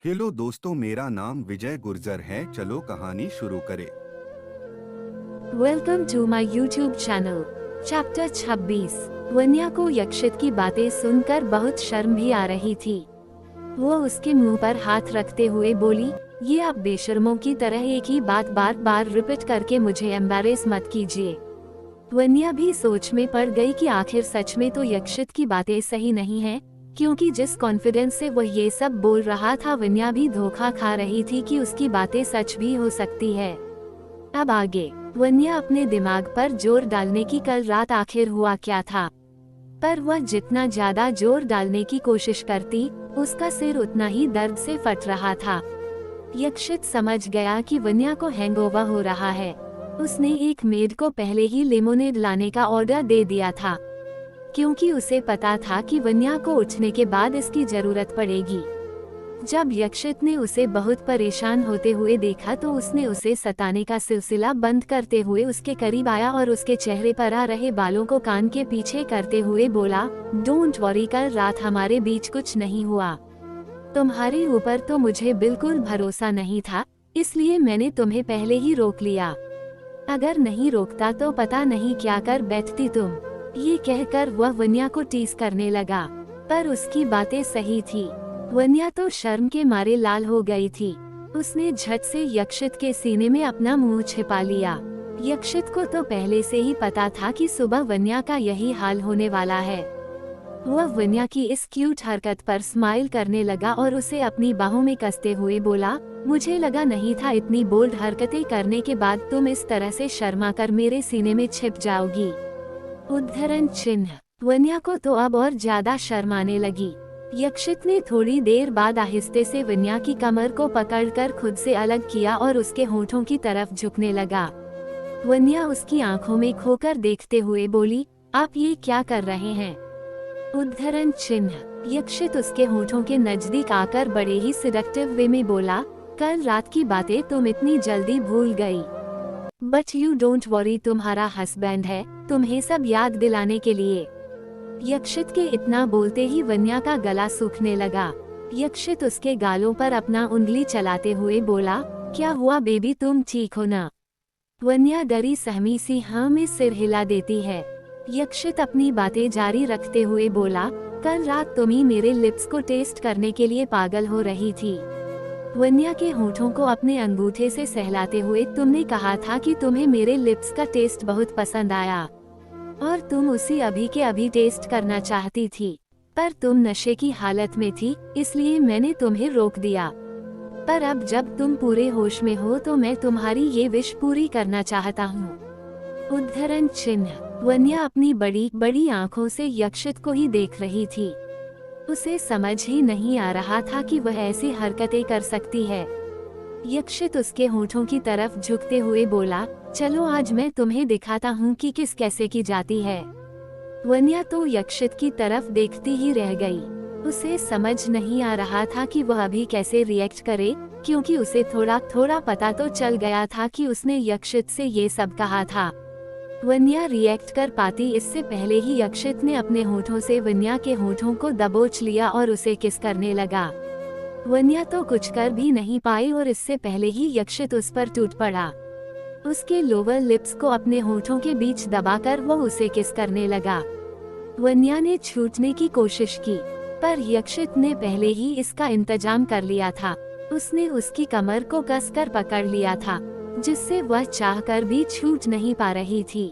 Hello दोस्तों, मेरा नाम विजय गुर्जर है। चलो कहानी शुरू करें। Welcome to my YouTube channel. Chapter 26। Vanya को यक्षित की बातें सुनकर बहुत शर्म भी आ रही थी। वो उसके मुंह पर हाथ रखते हुए बोली, ये आप बेशर्मों की तरह एक ही बात बार बार रिपीट करके मुझे एम्बैरेस मत कीजिए। वन्या भी सोच में पड़ गई कि आखिर सच में तो यक्षित की बातें सही नहीं है, क्योंकि जिस कॉन्फिडेंस से वो ये सब बोल रहा था, वन्या भी धोखा खा रही थी कि उसकी बातें सच भी हो सकती है। अब आगे वन्या अपने दिमाग पर जोर डालने की कल रात आखिर हुआ क्या था। पर वह जितना ज्यादा जोर डालने की कोशिश करती, उसका सिर उतना ही दर्द से फट रहा था। यक्षित समझ गया कि वन्या को हैंगओवर हो रहा है। उसने एक मेड को पहले ही लेमोनेड लाने का ऑर्डर दे दिया था, क्योंकि उसे पता था कि वन्या को उठने के बाद इसकी जरूरत पड़ेगी। जब यक्षित ने उसे बहुत परेशान होते हुए देखा तो उसने उसे सताने का सिलसिला बंद करते हुए उसके करीब आया और उसके चेहरे पर आ रहे बालों को कान के पीछे करते हुए बोला, डोंट वरी, कल रात हमारे बीच कुछ नहीं हुआ। तुम्हारे ऊपर तो मुझे बिल्कुल भरोसा नहीं था, इसलिए मैंने तुम्हें पहले ही रोक लिया। अगर नहीं रोकता तो पता नहीं क्या कर बैठती तुम। ये कहकर वह वन्या को टीस करने लगा, पर उसकी बातें सही थी। वन्या तो शर्म के मारे लाल हो गई थी। उसने झट से यक्षित के सीने में अपना मुंह छिपा लिया। यक्षित को तो पहले से ही पता था कि सुबह वन्या का यही हाल होने वाला है। वह वन्या की इस क्यूट हरकत पर स्माइल करने लगा और उसे अपनी बाहों में कसते हुए बोला, मुझे लगा नहीं था इतनी बोल्ड हरकतें करने के बाद तुम इस तरह से शर्मा कर मेरे सीने में छिप जाओगी। उद्धरण चिन्ह। वन्या को तो अब और ज्यादा शर्माने लगी। यक्षित ने थोड़ी देर बाद आहिस्ते से वन्या की कमर को पकड़कर खुद से अलग किया और उसके होठों की तरफ झुकने लगा। वन्या उसकी आंखों में खोकर देखते हुए बोली, आप ये क्या कर रहे हैं? उद्धरण चिन्ह। यक्षित उसके होठों के नजदीक आकर बड़े ही सिडक्टिव वे में बोला, कल रात की बातें तुम इतनी जल्दी भूल गई। बट यू डोंट वरी, तुम्हारा हस्बैंड है तुम्हें सब याद दिलाने के लिए। यक्षित के इतना बोलते ही वन्या का गला सूखने लगा। यक्षित उसके गालों पर अपना उंगली चलाते हुए बोला, क्या हुआ बेबी, तुम ठीक हो ना? वन्या डरी सहमी सी हाँ में सिर हिला देती है। यक्षित अपनी बातें जारी रखते हुए बोला, कल रात तुम ही मेरे लिप्स को टेस्ट करने के लिए पागल हो रही थी। वन्या के होठों को अपने अंगूठे से सहलाते हुए तुमने कहा था कि तुम्हें मेरे लिप्स का टेस्ट बहुत पसंद आया और तुम उसी अभी के अभी टेस्ट करना चाहती थी, पर तुम नशे की हालत में थी, इसलिए मैंने तुम्हें रोक दिया। पर अब जब तुम पूरे होश में हो तो मैं तुम्हारी ये विश पूरी करना चाहता हूँ। उद्धरण चिन्ह। वन्या अपनी बड़ी बड़ी आंखों से यक्षित को ही देख रही थी। उसे समझ ही नहीं आ रहा था कि वह ऐसी हरकतें कर सकती है। यक्षित उसके होठों की तरफ झुकते हुए बोला, चलो आज मैं तुम्हें दिखाता हूँ कि किस कैसे की जाती है। वन्या तो यक्षित की तरफ देखती ही रह गई। उसे समझ नहीं आ रहा था कि वह अभी कैसे रिएक्ट करे, क्योंकि उसे थोड़ा थोड़ा पता तो चल गया था कि उसने यक्षित से ये सब कहा था। वन्या रिएक्ट कर पाती इससे पहले ही यक्षित ने अपने होठों से वन्या के होठों को दबोच लिया और उसे किस करने लगा। वन्या तो कुछ कर भी नहीं पाई और इससे पहले ही यक्षित उस पर टूट पड़ा। उसके लोअर लिप्स को अपने होठों के बीच दबाकर वो उसे किस करने लगा। वन्या ने छूटने की कोशिश की, पर यक्षित ने पहले ही इसका इंतजाम कर लिया था। उसने उसकी कमर को कसकर पकड़ लिया था, जिससे वह चाहकर भी छूट नहीं पा रही थी।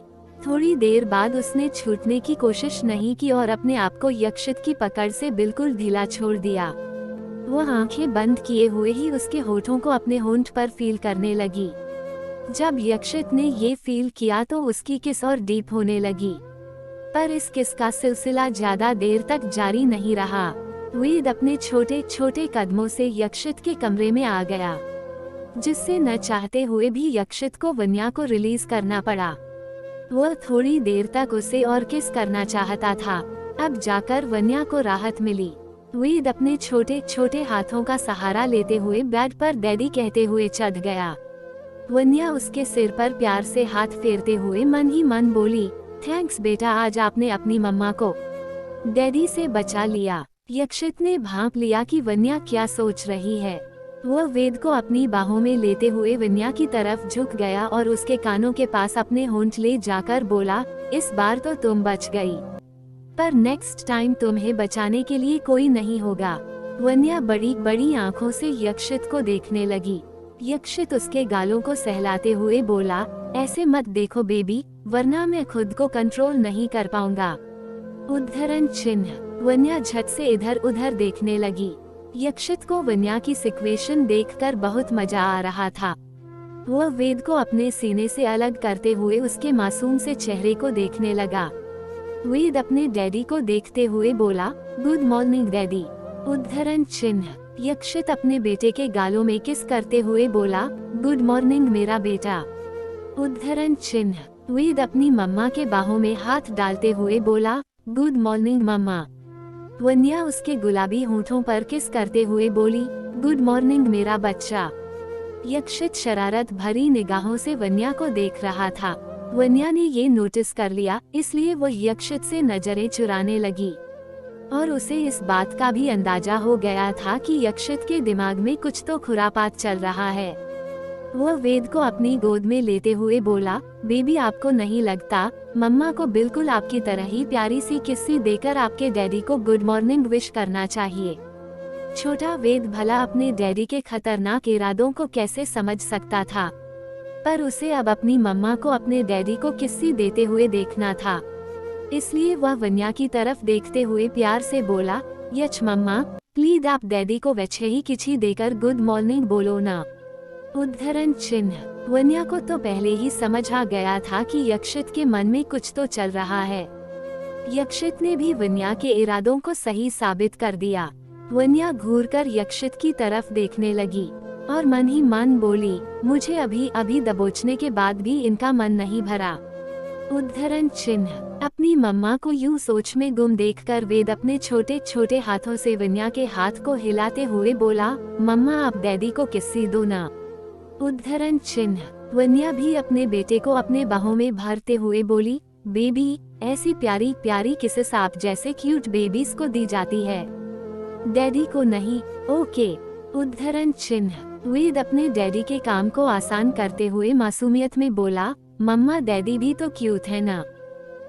थोड़ी देर बाद उसने छूटने की कोशिश नहीं की और अपने आप को यक्षित की पकड़ से बिल्कुल ढीला छोड़ दिया। वह आंखें बंद किए हुए ही उसके होठों को अपने होंठ पर फील करने लगी। जब यक्षित ने ये फील किया तो उसकी किस और डीप होने लगी, पर इस किस का सिलसिला ज्यादा देर तक जारी नहीं रहा। वेद अपने छोटे छोटे कदमों से यक्षित के कमरे में आ गया, जिससे न चाहते हुए भी यक्षित को वन्या को रिलीज करना पड़ा। वह थोड़ी देर तक उसे और किस करना चाहता था। अब जाकर वन्या को राहत मिली। वेद अपने छोटे छोटे हाथों का सहारा लेते हुए बेड पर डैडी कहते हुए चढ़ गया। वन्या उसके सिर पर प्यार से हाथ फेरते हुए मन ही मन बोली, थैंक्स बेटा, आज आपने अपनी मम्मा को डैडी से बचा लिया। यक्षित ने भांप लिया कि वन्या क्या सोच रही है। वह वेद को अपनी बाहों में लेते हुए वन्या की तरफ झुक गया और उसके कानों के पास अपने होंठ ले जाकर बोला, इस बार तो तुम बच गई, पर नेक्स्ट टाइम तुम्हें बचाने के लिए कोई नहीं होगा। वन्या बड़ी बड़ी आंखों से यक्षित को देखने लगी। यक्षित उसके गालों को सहलाते हुए बोला, ऐसे मत देखो बेबी, वरना मैं खुद को कंट्रोल नहीं कर पाऊंगा। उद्धरण चिन्ह। वन्या झट से इधर उधर देखने लगी। यक्षित को वन्या की सिचुएशन देखकर बहुत मजा आ रहा था। वह वेद को अपने सीने से अलग करते हुए उसके मासूम से चेहरे को देखने लगा। वेद अपने डैडी को देखते हुए बोला, गुड मॉर्निंग डैडी। उद्धरण चिन्ह। यक्षित अपने बेटे के गालों में किस करते हुए बोला, गुड मॉर्निंग मेरा बेटा। उद्धरण चिन्ह। वेद अपनी मम्मा के बाहों में हाथ डालते हुए बोला, गुड मॉर्निंग मम्मा। वन्या उसके गुलाबी होंठों पर किस करते हुए बोली, गुड मॉर्निंग मेरा बच्चा। यक्षित शरारत भरी निगाहों से वन्या को देख रहा था। वन्या ने ये नोटिस कर लिया, इसलिए वो यक्षित से नजरें चुराने लगी और उसे इस बात का भी अंदाजा हो गया था कि यक्षित के दिमाग में कुछ तो खुरापात चल रहा है। वह वेद को अपनी गोद में लेते हुए बोला, बेबी आपको नहीं लगता मम्मा को बिल्कुल आपकी तरह ही प्यारी सी किस्सी देकर आपके डैडी को गुड मॉर्निंग विश करना चाहिए। छोटा वेद भला अपने डैडी के खतरनाक इरादों को कैसे समझ सकता था, पर उसे अब अपनी मम्मा को अपने डैडी को किस्सी देते हुए देखना था। इसलिए वह वन्या की तरफ देखते हुए प्यार से बोला, यच मम्मा प्लीज आप डैडी को वैसे ही किसी देकर गुड मॉर्निंग बोलो ना। उद्धरण चिन्ह। वन्या को तो पहले ही समझ आ गया था कि यक्षित के मन में कुछ तो चल रहा है। यक्षित ने भी वन्या के इरादों को सही साबित कर दिया। वन्या घूरकर यक्षित की तरफ देखने लगी और मन ही मन बोली, मुझे अभी अभी दबोचने के बाद भी इनका मन नहीं भरा। उद्धरण चिन्ह। अपनी मम्मा को यूं सोच में गुम देखकर वेद अपने छोटे छोटे हाथों से वन्या के हाथ को हिलाते हुए बोला, मम्मा आप डैडी को किस्सी दो ना। उद्धरण चिन्ह। वन्या भी अपने बेटे को अपने बाहों में भरते हुए बोली, बेबी ऐसी प्यारी प्यारी किसेस आप जैसे क्यूट बेबीज को दी जाती है, डैडी को नहीं। ओके। उद्धरण चिन्ह। वेद अपने डैडी के काम को आसान करते हुए मासूमियत में बोला, मम्मा डैडी भी तो क्यूट है ना,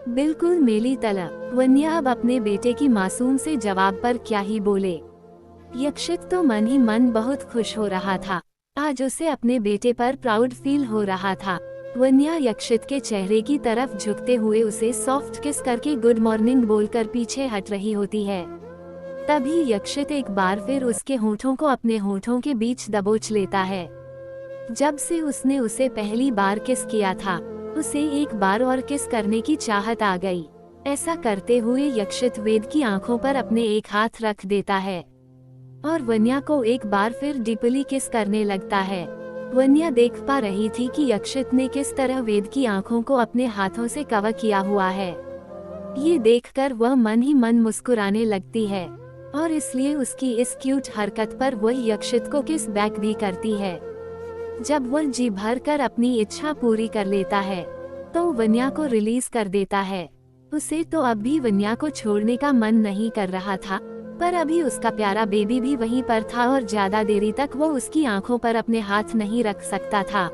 बिल्कुल मेरी तरह। वन्या अब अपने बेटे की मासूम से जवाब पर क्या ही बोले। यक्षित तो मन ही मन बहुत खुश हो रहा था। आज उसे अपने बेटे पर प्राउड फील हो रहा था। वन्या यक्षित के चेहरे की तरफ झुकते हुए उसे सॉफ्ट किस करके गुड मॉर्निंग बोलकर पीछे हट रही होती है। तभी यक्षित एक बार फिर उसके होठों को अपने होठों के बीच दबोच लेता है। जब से उसने उसे पहली बार किस किया था, उसे एक बार और किस करने की चाहत आ गई। ऐसा करते हुए यक्षित वेद की आंखों पर अपने एक हाथ रख देता है और वन्या को एक बार फिर डीपली किस करने लगता है। वन्या देख पा रही थी कि यक्षित ने किस तरह वेद की आंखों को अपने हाथों से कवर किया हुआ है। ये देखकर वह मन ही मन मुस्कुराने लगती है और इसलिए उसकी इस क्यूट हरकत पर वह यक्षित को किस बैक भी करती है। जब वह जी भर कर अपनी इच्छा पूरी कर लेता है तो वन्या को रिलीज कर देता है। उसे तो अब भी वन्या को छोड़ने का मन नहीं कर रहा था, पर अभी उसका प्यारा बेबी भी वहीं पर था और ज्यादा देरी तक वो उसकी आंखों पर अपने हाथ नहीं रख सकता था।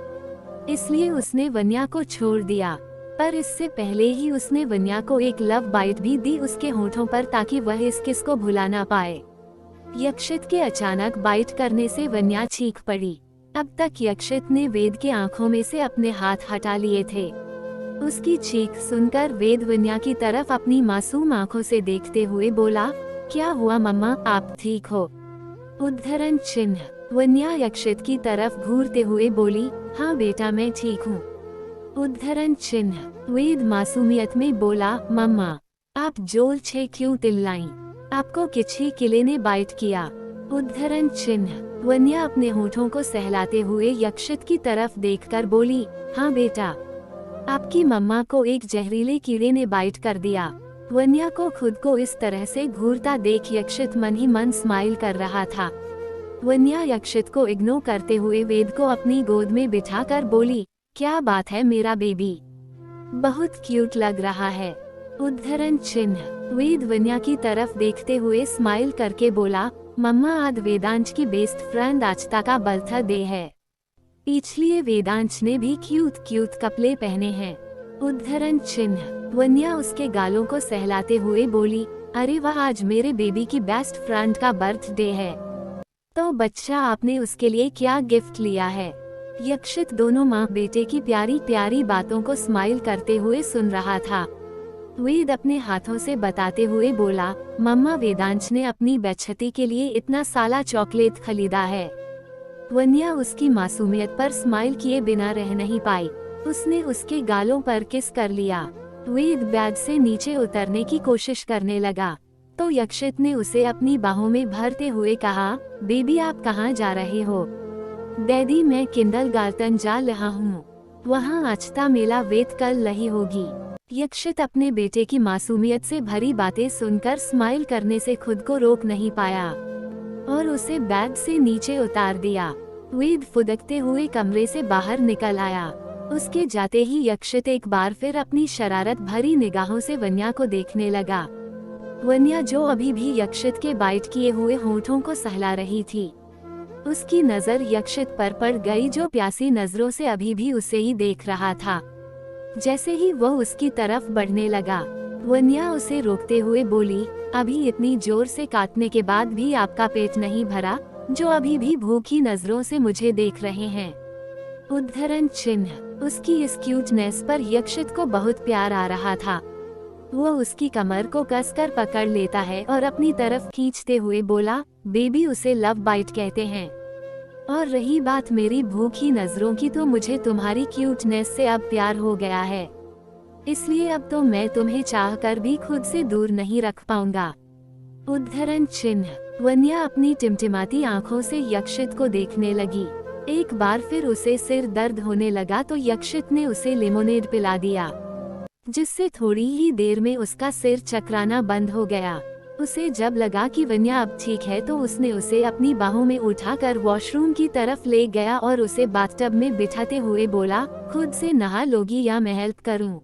इसलिए उसने वन्या को छोड़ दिया, पर इससे पहले ही उसने वन्या को एक लव बाइट भी दी उसके होठों पर, ताकि वह इस किस को भुला ना पाए। यक्षित के अचानक बाइट करने से वन्या चीख पड़ी। अब तक यक्षित ने वेद के आंखों में से अपने हाथ हटा लिए थे। उसकी चीख सुनकर वेद वन्या की तरफ अपनी मासूम आंखों से देखते हुए बोला, क्या हुआ मम्मा, आप ठीक हो? उद्धरण चिन्ह। वन्या यक्षित की तरफ घूरते हुए बोली, हाँ बेटा मैं ठीक हूँ। उद्धरण चिन्ह। वेद मासूमियत में बोला, मम्मा आप जोल छे क्यों तिल्लाई, आपको किसी किले ने बाइट किया? उद्धरण चिन्ह। वन्या अपने होठों को सहलाते हुए यक्षित की तरफ देखकर बोली, हाँ बेटा आपकी मम्मा को एक जहरीले कीड़े ने बाइट कर दिया। वन्या को खुद को इस तरह से घूरता देख यक्षित मन ही मन स्माइल कर रहा था। वन्या यक्षित को इग्नोर करते हुए वेद को अपनी गोद में बिठाकर बोली, क्या बात है मेरा बेबी, बहुत क्यूट लग रहा है। उद्धरण चिन्ह। वेद वन्या की तरफ देखते हुए स्माइल करके बोला, मम्मा आज वेदांश की बेस्ट फ्रेंड आचता का बर्थडे है, इसलिए वेदांश ने भी क्यूट क्यूट कपड़े पहने हैं। उद्धरण चिन्ह। वन्या उसके गालों को सहलाते हुए बोली, अरे वाह, आज मेरे बेबी की बेस्ट फ्रेंड का बर्थडे है। तो बच्चा, आपने उसके लिए क्या गिफ्ट लिया है? यक्षित दोनों माँ बेटे की प्यारी प्यारी बातों को स्माइल करते हुए सुन रहा था। वेद अपने हाथों से बताते हुए बोला, मम्मा वेदांश ने अपनी बच्ची के लिए इतना सारा चॉकलेट खरीदा है। वन्या उसकी मासूमियत पर स्माइल किए बिना रह नहीं पाई। उसने उसके गालों पर किस कर लिया। वेद बैग से नीचे उतरने की कोशिश करने लगा तो यक्षित ने उसे अपनी बाहों में भरते हुए कहा, बेबी आप कहाँ जा रहे हो? डैडी मैं किंडरगार्टन जा रहा हूँ, वहाँ आचता मेला वेट कर रही होगी। यक्षित अपने बेटे की मासूमियत से भरी बातें सुनकर स्माइल करने से खुद को रोक नहीं पाया और उसे बैग से नीचे उतार दिया। वेद फुदकते हुए कमरे से बाहर निकल आया। उसके जाते ही यक्षित एक बार फिर अपनी शरारत भरी निगाहों से वन्या को देखने लगा। वन्या जो अभी भी यक्षित के बाइट किए हुए होठों को सहला रही थी, उसकी नजर यक्षित पर पड़ गई जो प्यासी नजरों से अभी भी उसे ही देख रहा था। जैसे ही वो उसकी तरफ बढ़ने लगा, वन्या उसे रोकते हुए बोली, अभी इतनी जोर से काटने के बाद भी आपका पेट नहीं भरा, जो अभी भी भूखी नजरों से मुझे देख रहे हैं। उद्धरण चिन्ह। उसकी इस क्यूटनेस पर यक्षित को बहुत प्यार आ रहा था। वो उसकी कमर को कसकर पकड़ लेता है और अपनी तरफ खींचते हुए बोला, बेबी उसे लव बाइट कहते हैं। और रही बात मेरी भूखी नजरों की, तो मुझे तुम्हारी क्यूटनेस से अब प्यार हो गया है, इसलिए अब तो मैं तुम्हें चाहकर भी खुद से दूर नहीं रख पाऊंगा। उद्धरण चिन्ह। वन्या अपनी टिमटिमाती आंखों से यक्षित को देखने लगी। एक बार फिर उसे सिर दर्द होने लगा तो यक्षित ने उसे लेमोनेड पिला दिया, जिससे थोड़ी ही देर में उसका सिर चकराना बंद हो गया। उसे जब लगा कि वन्या अब ठीक है तो उसने उसे अपनी बाहों में उठाकर वॉशरूम की तरफ ले गया और उसे बाथटब में बिठाते हुए बोला, खुद से नहा लोगी या मैं हेल्प करूं?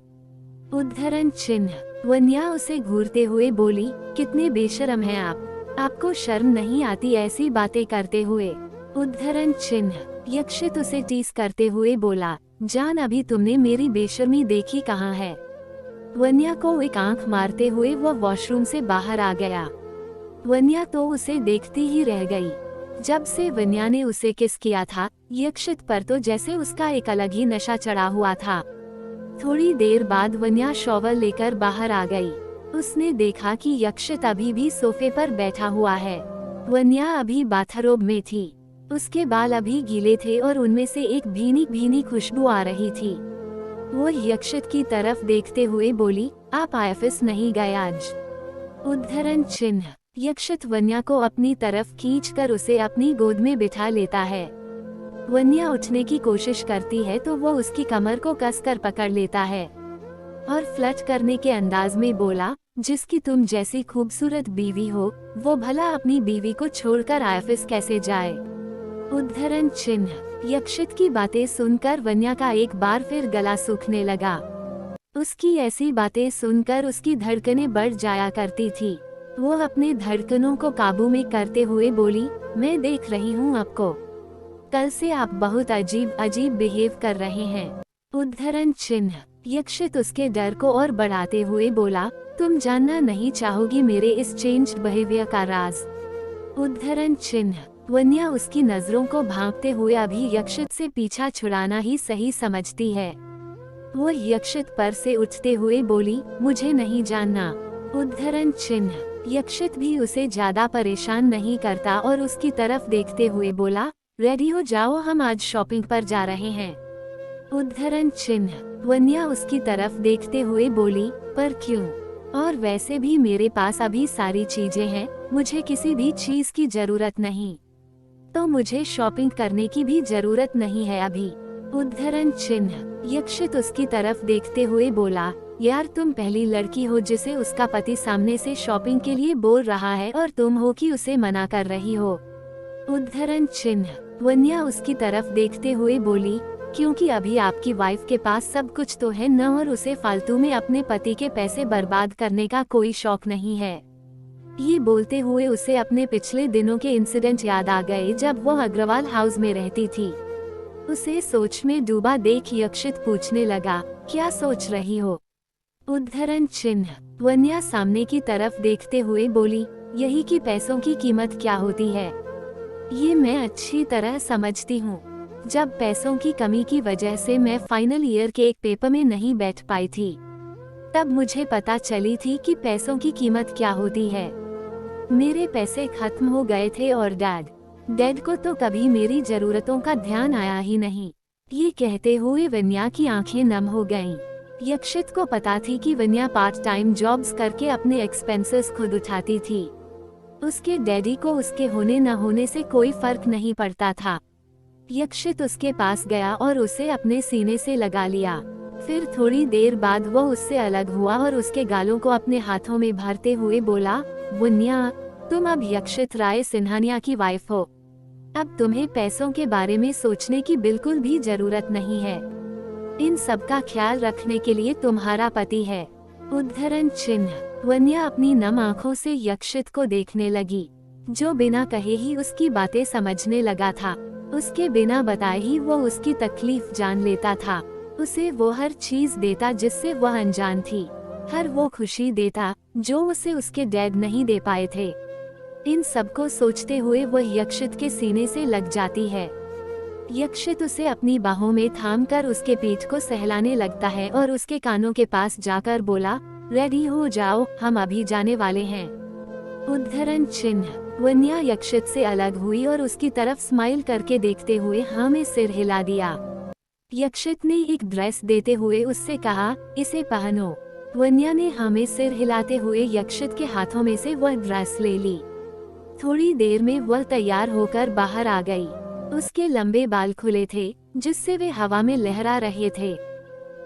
उद्धरण चिन्ह। वन्या उसे घूरते हुए बोली, कितने बेशर्म हैं आप, आपको शर्म नहीं आती ऐसी बातें करते हुए? उद्धरण चिन्ह। यक्षित उसे टीस करते हुए बोला, जान अभी तुमने मेरी बेशर्मी देखी कहाँ है? वन्या को एक आंख मारते हुए वो वॉशरूम से बाहर आ गया। वन्या तो उसे देखती ही रह गई। जब से वन्या ने उसे किस किया था, यक्षित पर तो जैसे उसका एक अलग ही नशा चढ़ा हुआ था। थोड़ी देर बाद वन्या शॉवर लेकर बाहर आ गई। उसने देखा कि यक्षित अभी भी सोफे पर बैठा हुआ है। वन्या अभी बाथरोब में थी। उसके बाल अभी गीले थे और उनमें से एक भीनी भीनी खुशबू आ रही थी। वो यक्षित की तरफ देखते हुए बोली, आप ऑफिस नहीं गए आज? उद्धरण चिन्ह। यक्षित वन्या को अपनी तरफ खींचकर उसे अपनी गोद में बिठा लेता है। वन्या उठने की कोशिश करती है तो वो उसकी कमर को कसकर पकड़ लेता है और फ्लर्ट करने के अंदाज में बोला, जिसकी तुम जैसी खूबसूरत बीवी हो, वो भला अपनी बीवी को छोड़कर ऑफिस कैसे जाए? उद्धरण चिन्ह। यक्षित की बातें सुनकर वन्या का एक बार फिर गला सूखने लगा। उसकी ऐसी बातें सुनकर उसकी धड़कनें बढ़ जाया करती थी। वो अपने धड़कनों को काबू में करते हुए बोली, मैं देख रही हूँ आपको, कल से आप बहुत अजीब अजीब बिहेव कर रहे हैं। उद्धरण चिन्ह। यक्षित उसके डर को और बढ़ाते हुए बोला, तुम जानना नहीं चाहोगी मेरे इस चेंज्ड बिहेवियर का राज? उद्धरण चिन्ह। वन्या उसकी नजरों को भांपते हुए अभी यक्षित से पीछा छुड़ाना ही सही समझती है। वो यक्षित पर से उठते हुए बोली, मुझे नहीं जानना। उद्धरण चिन्ह। यक्षित भी उसे ज्यादा परेशान नहीं करता और उसकी तरफ देखते हुए बोला, रेडी हो जाओ, हम आज शॉपिंग पर जा रहे हैं। उद्धरण चिन्ह। वन्या उसकी तरफ देखते हुए बोली, पर क्यों? और वैसे भी मेरे पास अभी सारी चीजें हैं, मुझे किसी भी चीज की जरूरत नहीं, तो मुझे शॉपिंग करने की भी जरूरत नहीं है अभी। उद्धरण चिन्ह। यक्षित उसकी तरफ देखते हुए बोला, यार तुम पहली लड़की हो जिसे उसका पति सामने से शॉपिंग के लिए बोल रहा है और तुम हो कि उसे मना कर रही हो। उद्धरण चिन्ह। वन्या उसकी तरफ देखते हुए बोली, क्योंकि अभी आपकी वाइफ के पास सब कुछ तो है न, और उसे फालतू में अपने पति के पैसे बर्बाद करने का कोई शौक नहीं है। ये बोलते हुए उसे अपने पिछले दिनों के इंसिडेंट याद आ गए जब वो अग्रवाल हाउस में रहती थी। उसे सोच में डूबा देख यक्षित पूछने लगा, क्या सोच रही हो? उद्धरण चिन्ह। वन्या सामने की तरफ देखते हुए बोली, यही कि पैसों की कीमत क्या होती है। ये मैं अच्छी तरह समझती हूँ। जब पैसों की कमी की वजह से मैं फाइनल ईयर के एक पेपर में नहीं बैठ पाई थी, तब मुझे पता चली थी कि पैसों की कीमत क्या होती है। मेरे पैसे खत्म हो गए थे और डैड को तो कभी मेरी जरूरतों का ध्यान आया ही नहीं। ये कहते हुए वन्या की आंखें नम हो गईं। यक्षित को पता थी कि वन्या पार्ट टाइम जॉब्स करके अपने एक्सपेंसेस खुद उठाती थी। उसके डैडी को उसके होने न होने से कोई फर्क नहीं पड़ता था। यक्षित उसके पास गया और उसे अपने सीने से लगा लिया। फिर थोड़ी देर बाद वो उससे अलग हुआ और उसके गालों को अपने हाथों में भरते हुए बोला, वन्या, तुम अब यक्षित राय सिन्हानिया की वाइफ हो। अब तुम्हें पैसों के बारे में सोचने की बिल्कुल भी जरूरत नहीं है। इन सब का ख्याल रखने के लिए तुम्हारा पति है। उद्धरण चिन्ह। वन्या अपनी नम आंखों से यक्षित को देखने लगी, जो बिना कहे ही उसकी बातें समझने लगा था। उसके बिना बताए ही वो उसकी तकलीफ जान लेता था। उसे वो हर चीज देता जिससे वह अनजान थी, हर वो खुशी देता जो उसे उसके डैड नहीं दे पाए थे। इन सब को सोचते हुए वह यक्षित के सीने से लग जाती है। यक्षित उसे अपनी बाहों में थामकर उसके पीठ को सहलाने लगता है और उसके कानों के पास जाकर बोला, रेडी हो जाओ, हम अभी जाने वाले हैं। उद्धरण चिन्ह। वन्या यक्षित से अलग हुई और उसकी तरफ स्माइल करके देखते हुए हाँ में सिर हिला दिया। यक्षित ने एक ड्रेस देते हुए उससे कहा, इसे पहनो। वन्या ने हाँ में सिर हिलाते हुए यक्षित के हाथों में से वह ड्रेस ले ली। थोड़ी देर में वह तैयार होकर बाहर आ गई। उसके लंबे बाल खुले थे जिससे वे हवा में लहरा रहे थे।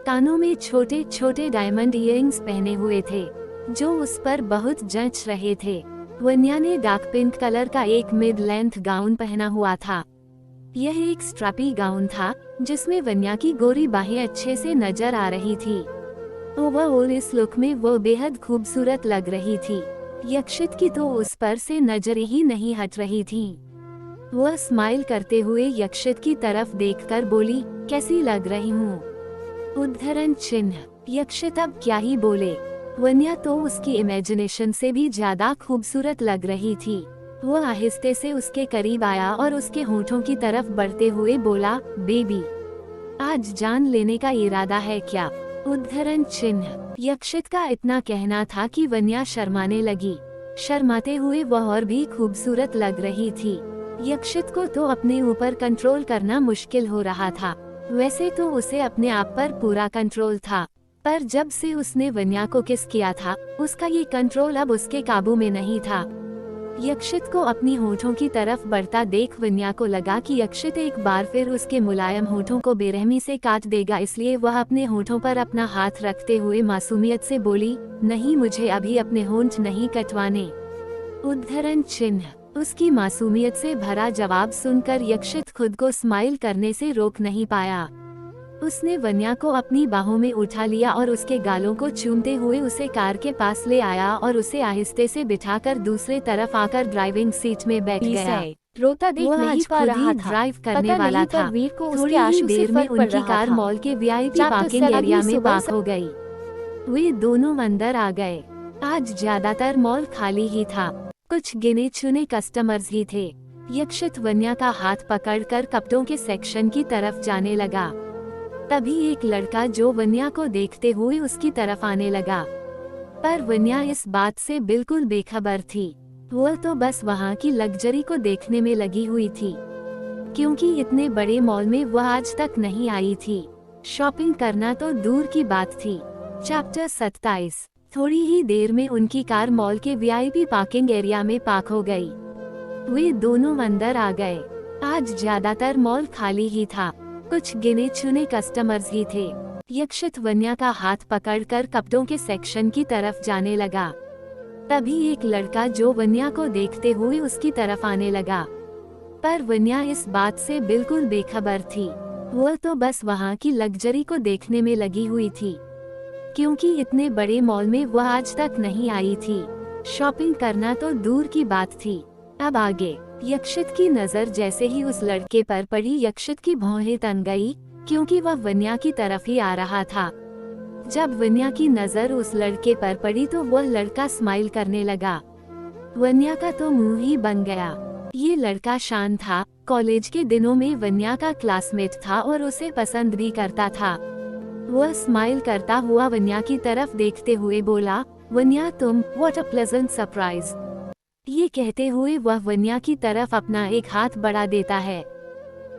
कानों में छोटे छोटे डायमंड इयरिंग्स पहने हुए थे जो उस पर बहुत जच रहे थे। वन्या ने डार्क पिंक कलर का एक मिड लेंथ गाउन पहना हुआ था। यह एक स्ट्रैपी गाउन था जिसमें वन्या की गोरी बाहें अच्छे से नजर आ रही थी। ओवरऑल इस लुक में वो बेहद खूबसूरत लग रही थी। यक्षित की तो उस पर से नजर ही नहीं हट रही थी। वह स्माइल करते हुए यक्षित की तरफ देखकर बोली, कैसी लग रही हूँ? उद्धरण चिन्ह। यक्षित अब क्या ही बोले। वन्या तो उसकी इमेजिनेशन से भी ज्यादा खूबसूरत लग रही थी। वह आहिस्ते से उसके करीब आया और उसके होंठों की तरफ बढ़ते हुए बोला, बेबी, आज जान लेने का इरादा है क्या? उद्धरण चिन्ह। यक्षित का इतना कहना था कि वन्या शर्माने लगी। शर्माते हुए वह और भी खूबसूरत लग रही थी। यक्षित को तो अपने ऊपर कंट्रोल करना मुश्किल हो रहा था। वैसे तो उसे अपने आप पर पूरा कंट्रोल था, पर जब से उसने वन्या को किस किया था, उसका ये कंट्रोल अब उसके काबू में नहीं था। यक्षित को अपनी होठों की तरफ बढ़ता देख वन्या को लगा कि यक्षित एक बार फिर उसके मुलायम होठों को बेरहमी से काट देगा, इसलिए वह अपने होठों पर अपना हाथ रखते हुए मासूमियत से बोली, नहीं, मुझे अभी अपने होंठ नहीं कटवाने। उद्धरण चिन्ह। उसकी मासूमियत से भरा जवाब सुनकर यक्षित खुद को स्माइल करने से रोक नहीं पाया। उसने वन्या को अपनी बाहों में उठा लिया और उसके गालों को चूमते हुए उसे कार के पास ले आया और उसे आहिस्ते से बिठाकर दूसरे तरफ आकर ड्राइविंग सीट में बैठ गया। रोता देख वह नहीं आज पा खुद रहा ही था। ड्राइव पता करने वाला नहीं था। पर वीर को उसके थोड़ी ही आंसू से देर में फर्क पड़ उनकी रहा कार था। मॉल के वीआईपी चाप तो पार्किंग सर एरिया अभी में सुबह पार्क हो गई। वे दोनों अंदर आ गए। आज ज्यादातर मॉल खाली ही था, कुछ गिने चुने कस्टमर्स ही थे। यक्षित वन्या का हाथ पकड़कर कपड़ों के सेक्शन की तरफ जाने लगा। तभी एक लड़का जो वन्या को देखते हुए उसकी तरफ आने लगा, पर वन्या इस बात से बिल्कुल बेखबर थी। वह तो बस वहाँ की लग्जरी को देखने में लगी हुई थी, क्योंकि इतने बड़े मॉल में वह आज तक नहीं आई थी। शॉपिंग करना तो दूर की बात थी। चैप्टर 27। थोड़ी ही देर में उनकी कार मॉल के वीआईपी पार्किंग एरिया में पार्क हो गई। वे दोनों अंदर आ गए। आज ज्यादातर मॉल खाली ही था, कुछ गिने चुने कस्टमर्स ही थे। यक्षित वन्या का हाथ पकड़कर कपड़ों के सेक्शन की तरफ जाने लगा। तभी एक लड़का जो वन्या को देखते हुए उसकी तरफ आने लगा, पर वन्या इस बात से बिल्कुल बेखबर थी। वह तो बस वहाँ की लग्जरी को देखने में लगी हुई थी, क्योंकि इतने बड़े मॉल में वह आज तक नहीं आई थी। शॉपिंग करना तो दूर की बात थी। अब आगे यक्षित की नजर जैसे ही उस लड़के पर पड़ी, यक्षित की भौहें तन गई, क्योंकि वह वन्या की तरफ ही आ रहा था। जब वन्या की नजर उस लड़के पर पड़ी तो वह लड़का स्माइल करने लगा। वन्या का तो मुंह ही बन गया। ये लड़का शान था, कॉलेज के दिनों में वन्या का क्लासमेट था और उसे पसंद भी करता था। वह स्माइल करता हुआ वन्या की तरफ देखते हुए बोला, वन्या तुम, व्हाट अ प्लेजेंट सरप्राइज। ये कहते हुए वह वन्या की तरफ अपना एक हाथ बढ़ा देता है।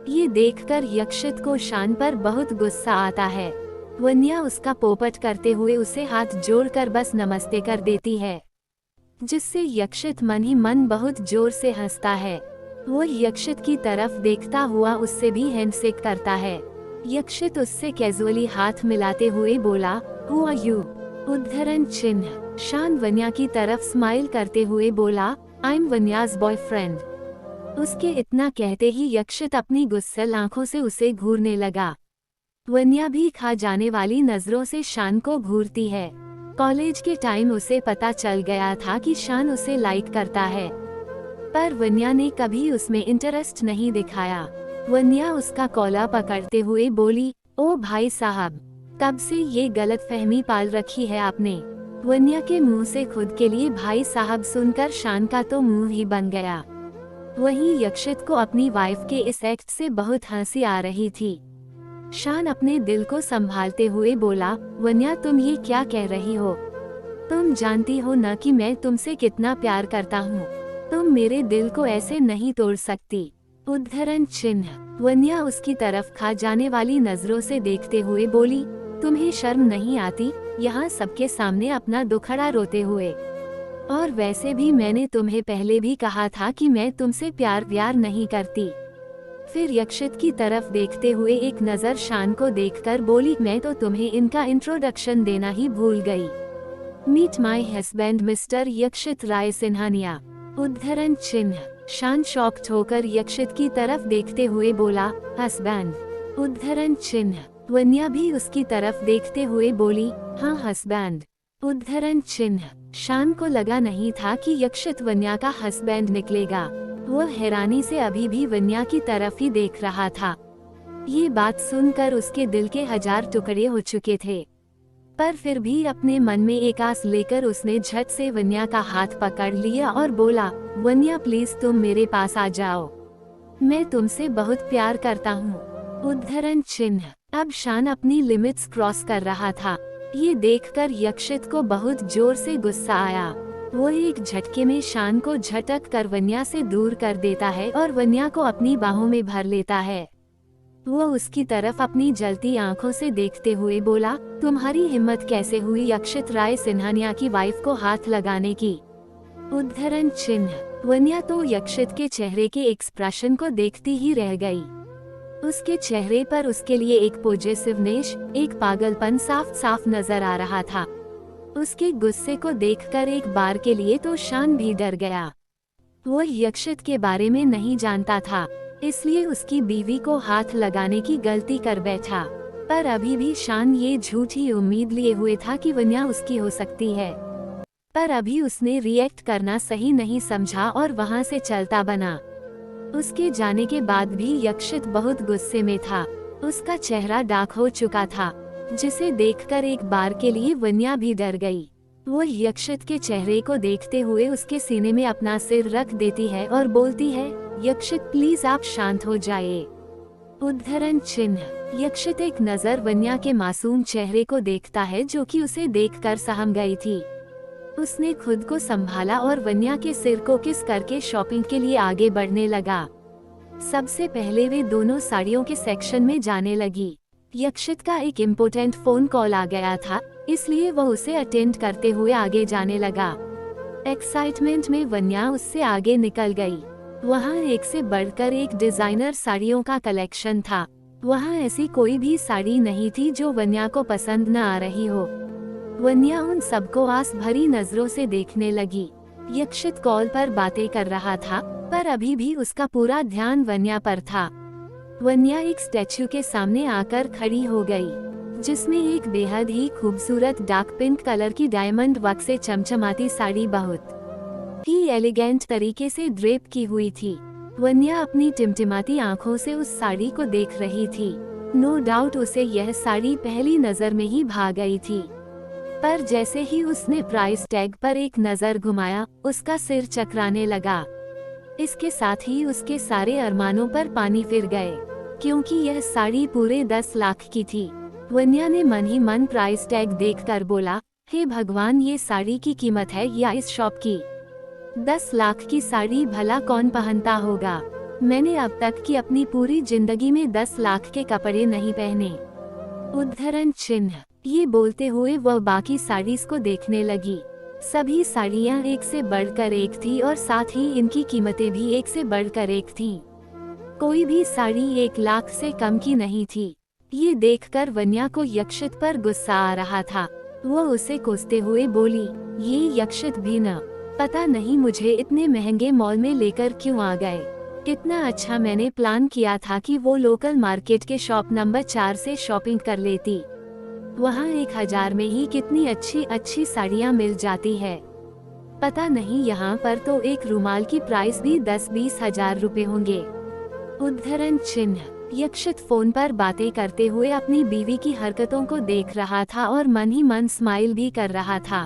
ये देखकर यक्षित को शान पर बहुत गुस्सा आता है। वन्या उसका पोपट करते हुए उसे हाथ जोड़कर बस नमस्ते कर देती है, जिससे यक्षित मन ही मन बहुत जोर से हंसता है। वो यक्षित की तरफ देखता हुआ उससे भी हैंडशेक करता है। यक्षित उससे कैजुअली हाथ मिलाते हुए बोला, हु आर यू? उद्धरण चिन्ह। शान वन्या की तरफ स्माइल करते हुए बोला, आई एम वन्याज बॉयफ्रेंड। उसके इतना कहते ही यक्षित अपनी गुस्सैल आंखों से उसे घूरने लगा। वन्या भी खा जाने वाली नजरों से शान को घूरती है। कॉलेज के टाइम उसे पता चल गया था कि शान उसे लाइक करता है, पर वन्या ने कभी उसमें इंटरेस्ट नहीं दिखाया। वन्या उसका कॉलर पकड़ते हुए बोली, ओ भाई साहब, कब से ये गलतफहमी पाल रखी है आपने? वन्या के मुंह से खुद के लिए भाई साहब सुनकर शान का तो मुंह ही बन गया। वहीं यक्षित को अपनी वाइफ के इस एक्ट से बहुत हंसी आ रही थी। शान अपने दिल को संभालते हुए बोला, वन्या तुम ये क्या कह रही हो? तुम जानती हो न कि मैं तुमसे कितना प्यार करता हूँ। तुम मेरे दिल को ऐसे नहीं तोड़ सकती। उद्धरण चिन्ह। वन्या उसकी तरफ खा जाने वाली नजरों से देखते हुए बोली, तुम्हें शर्म नहीं आती यहाँ सबके सामने अपना दुखड़ा रोते हुए? और वैसे भी मैंने तुम्हें पहले भी कहा था कि मैं तुमसे प्यार व्यार नहीं करती। फिर यक्षित की तरफ देखते हुए एक नजर शान को देखकर बोली, मैं तो तुम्हें इनका इंट्रोडक्शन देना ही भूल गई। मीट माई हस्बैंड मिस्टर यक्षित राय सिन्हानिया। उद्धरण चिन्ह। शान शॉक्ड होकर यक्षित की तरफ देखते हुए बोला, हस्बैंड? उद्धरण चिन्ह। वन्या भी उसकी तरफ देखते हुए बोली, हाँ हस्बैंड। उद्धरण चिन्ह। शान को लगा नहीं था कि यक्षित वन्या का हस्बैंड निकलेगा। वह हैरानी से अभी भी वन्या की तरफ ही देख रहा था। ये बात सुनकर उसके दिल के 1000 टुकड़े हो चुके थे, पर फिर भी अपने मन में एक आस लेकर उसने झट से वन्या का हाथ पकड़ लिया और बोला, वन्या प्लीज तुम मेरे पास आ जाओ, मैं तुमसे बहुत प्यार करता हूँ। उद्धरण चिन्ह। अब शान अपनी लिमिट्स क्रॉस कर रहा था। ये देखकर यक्षित को बहुत जोर से गुस्सा आया। वो एक झटके में शान को झटक कर वन्या से दूर कर देता है और वन्या को अपनी बाहों में भर लेता है। वो उसकी तरफ अपनी जलती आंखों से देखते हुए बोला, तुम्हारी हिम्मत कैसे हुई यक्षित राय सिन्हानिया की वाइफ को हाथ लगाने की? उद्धरण चिन्ह। वन्या तो यक्षित के चेहरे के एक्सप्रेशन को देखती ही रह गई। उसके चेहरे पर उसके लिए एक पॉजिटिवनेस, एक पागलपन साफ साफ नजर आ रहा था। उसके गुस्से को देखकर एक बार के लिए तो शान भी डर गया। वो यक्षित के बारे में नहीं जानता था, इसलिए उसकी बीवी को हाथ लगाने की गलती कर बैठा। पर अभी भी शान ये झूठी उम्मीद लिए हुए था कि वन्या उसकी हो सकती है, पर अभी उसने रिएक्ट करना सही नहीं समझा और वहां से चलता बना। उसके जाने के बाद भी यक्षित बहुत गुस्से में था। उसका चेहरा डार्क हो चुका था, जिसे देखकर एक बार के लिए वन्या भी डर गई। वो यक्षित के चेहरे को देखते हुए उसके सीने में अपना सिर रख देती है और बोलती है, यक्षित प्लीज आप शांत हो जाइए। उद्धरण चिन्ह। यक्षित एक नजर वन्या के मासूम चेहरे को देखता है, जो कि उसे देखकर सहम गई थी। उसने खुद को संभाला और वन्या के सिर को किस करके शॉपिंग के लिए आगे बढ़ने लगा। सबसे पहले वे दोनों साड़ियों के सेक्शन में जाने लगी। यक्षित का एक इम्पोर्टेंट फोन कॉल आ गया था, इसलिए वह उसे अटेंड करते हुए आगे जाने लगा। एक्साइटमेंट में वन्या उससे आगे निकल गई। वहाँ एक से बढ़कर एक डिजाइनर साड़ियों का कलेक्शन था। वहाँ ऐसी कोई भी साड़ी नहीं थी जो वन्या को पसंद न आ रही हो। वन्या उन सबको आस भरी नजरों से देखने लगी। यक्षित कॉल पर बातें कर रहा था, पर अभी भी उसका पूरा ध्यान वन्या पर था। वन्या एक स्टैच्यू के सामने आकर खड़ी हो गई, जिसमें एक बेहद ही खूबसूरत डार्क पिंक कलर की डायमंड वर्क से चमचमाती साड़ी बहुत ही एलिगेंट तरीके से ड्रेप की हुई थी। वन्या अपनी टिमटिमाती आंखों से उस साड़ी को देख रही थी। नो डाउट उसे यह साड़ी पहली नजर में ही भा गई थी, पर जैसे ही उसने प्राइस टैग पर एक नजर घुमाया, उसका सिर चकराने लगा। इसके साथ ही उसके सारे अरमानों पर पानी फिर गए, क्योंकि यह साड़ी पूरे 10 लाख की थी। वन्या ने मन ही मन प्राइस टैग देखकर बोला, हे भगवान, ये साड़ी की कीमत है या इस शॉप की? 10 लाख की साड़ी भला कौन पहनता होगा? मैंने अब तक की अपनी पूरी जिंदगी में 10 लाख के कपड़े नहीं पहने। उद्धरण चिन्ह। ये बोलते हुए वह बाकी साड़ीज को देखने लगी। सभी साड़ियां एक से बढ़कर एक थी और साथ ही इनकी कीमतें भी एक से बढ़कर एक थीं। कोई भी साड़ी 1 लाख से कम की नहीं थी। ये देखकर वन्या को यक्षित पर गुस्सा आ रहा था। वो उसे कोसते हुए बोली, ये यक्षित भी न, पता नहीं मुझे इतने महंगे मॉल में लेकर क्यों आ गए। कितना अच्छा मैंने प्लान किया था कि वो लोकल मार्केट के शॉप नंबर 4 से शॉपिंग कर लेती। वहाँ 1000 में ही कितनी अच्छी अच्छी साड़ियाँ मिल जाती है। पता नहीं यहाँ पर तो एक रुमाल की प्राइस भी 10-20 हजार रुपए होंगे। उद्धरण चिन्ह। यक्षित फोन पर बातें करते हुए अपनी बीवी की हरकतों को देख रहा था और मन ही मन स्माइल भी कर रहा था।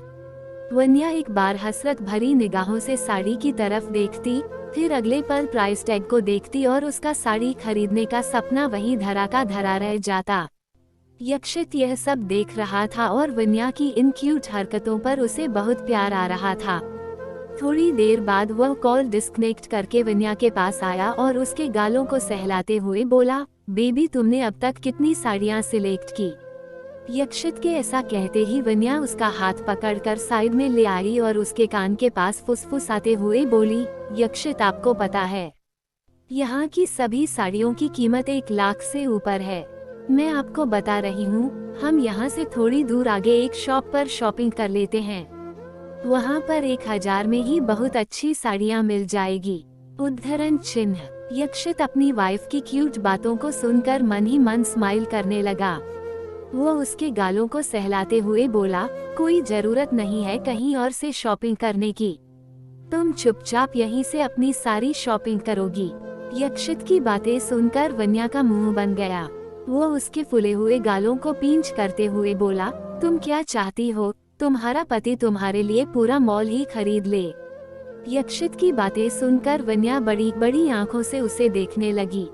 वन्या एक बार हसरत भरी निगाहों से साड़ी की तरफ देखती, फिर अगले पल प्राइस टैग को देखती और उसका साड़ी खरीदने का सपना वहीं धरा का धरा रह जाता। यक्षित यह सब देख रहा था और वन्या की इन क्यूट हरकतों पर उसे बहुत प्यार आ रहा था। थोड़ी देर बाद वह कॉल डिस्कनेक्ट करके वन्या के पास आया और उसके गालों को सहलाते हुए बोला, बेबी, तुमने अब तक कितनी साड़ियाँ सिलेक्ट की? यक्षित के ऐसा कहते ही वन्या उसका हाथ पकड़कर साइड में ले आई और उसके कान के पास फुसफुसाते हुए बोली, यक्षित, आपको पता है यहाँ की सभी साड़ियों की कीमत 1 लाख से ऊपर है। मैं आपको बता रही हूँ, हम यहाँ से थोड़ी दूर आगे एक शॉप पर शॉपिंग कर लेते हैं। वहाँ पर 1000 में ही बहुत अच्छी साड़ियाँ मिल जाएगी। उद्धरण चिन्ह। यक्षित अपनी वाइफ की क्यूट बातों को सुनकर मन ही मन स्माइल करने लगा। वो उसके गालों को सहलाते हुए बोला, कोई जरूरत नहीं है कहीं और से शॉपिंग करने की। तुम चुपचाप यहीं से अपनी सारी शॉपिंग करोगी। यक्षित की बातें सुनकर वन्या का मुंह बन गया। वो उसके फूले हुए गालों को पींच करते हुए बोला, तुम क्या चाहती हो? तुम्हारा पति तुम्हारे लिए पूरा मॉल ही खरीद ले। यक्षित की बातें सुनकर वन्या बड़ी बड़ी आंखों से उसे देखने लगी,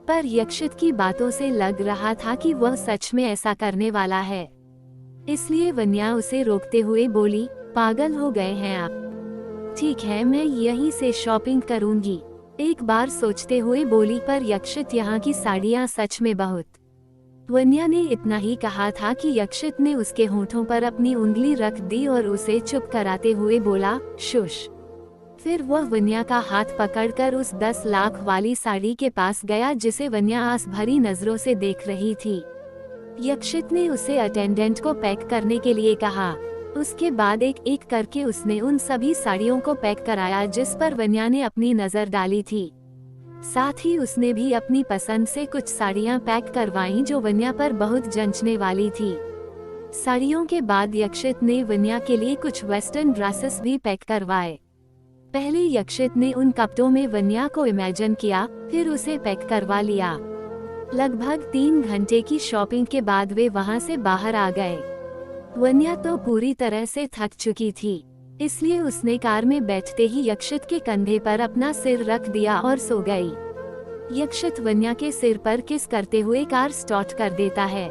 पर यक्षित की बातों से लग रहा था कि वह सच में ऐसा करने वाला है। इसलिए वन्या उसे रोकते हुए बोली, पागल हो गए हैं आप? ठीक है, मैं यहीं से शॉपिंग करूंगी। एक बार सोचते हुए बोली, पर यक्षित, यहाँ की साड़ियाँ सच में बहुत। वन्या ने इतना ही कहा था कि यक्षित ने उसके होठों पर अपनी उंगली रख दी और उसे चुप कराते हुए बोला, शुश। फिर वह वन्या का हाथ पकड़कर उस 10 लाख वाली साड़ी के पास गया जिसे वन्या आस भरी नजरों से देख रही थी। यक्षित ने उसे अटेंडेंट को पैक करने के लिए कहा। उसके बाद एक एक करके उसने उन सभी साड़ियों को पैक कराया जिस पर वन्या ने अपनी नजर डाली थी। साथ ही उसने भी अपनी पसंद से कुछ साड़ियां पैक करवाईं जो वन्या पर बहुत जंचने वाली थी। साड़ियों के बाद यक्षित ने वन्या के लिए कुछ वेस्टर्न ड्रेसेस भी पैक करवाए। पहले यक्षित ने उन कपड़ों में वन्या को इमेजिन किया, फिर उसे पैक करवा लिया। लगभग 3 घंटे की शॉपिंग के बाद वे वहां से बाहर आ गए। वन्या तो पूरी तरह से थक चुकी थी, इसलिए उसने कार में बैठते ही यक्षित के कंधे पर अपना सिर रख दिया और सो गई। यक्षित वन्या के सिर पर किस करते हुए कार स्टार्ट कर देता है।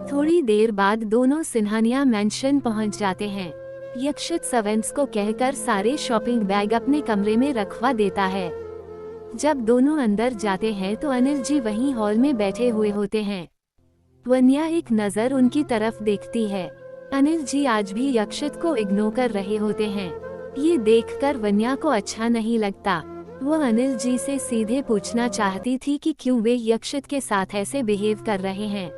थोड़ी देर बाद दोनों सिन्हानिया मैंशन पहुंच जाते हैं। यक्षित सर्वेंट्स को कहकर सारे शॉपिंग बैग अपने कमरे में रखवा देता है। जब दोनों अंदर जाते हैं तो अनिल जी वहीं हॉल में बैठे हुए होते हैं। वन्या एक नजर उनकी तरफ देखती है। अनिल जी आज भी यक्षित को इग्नोर कर रहे होते हैं। ये देखकर वन्या को अच्छा नहीं लगता। वो अनिल जी से सीधे पूछना चाहती थी कि क्यों वे यक्षित के साथ ऐसे बिहेव कर रहे हैं।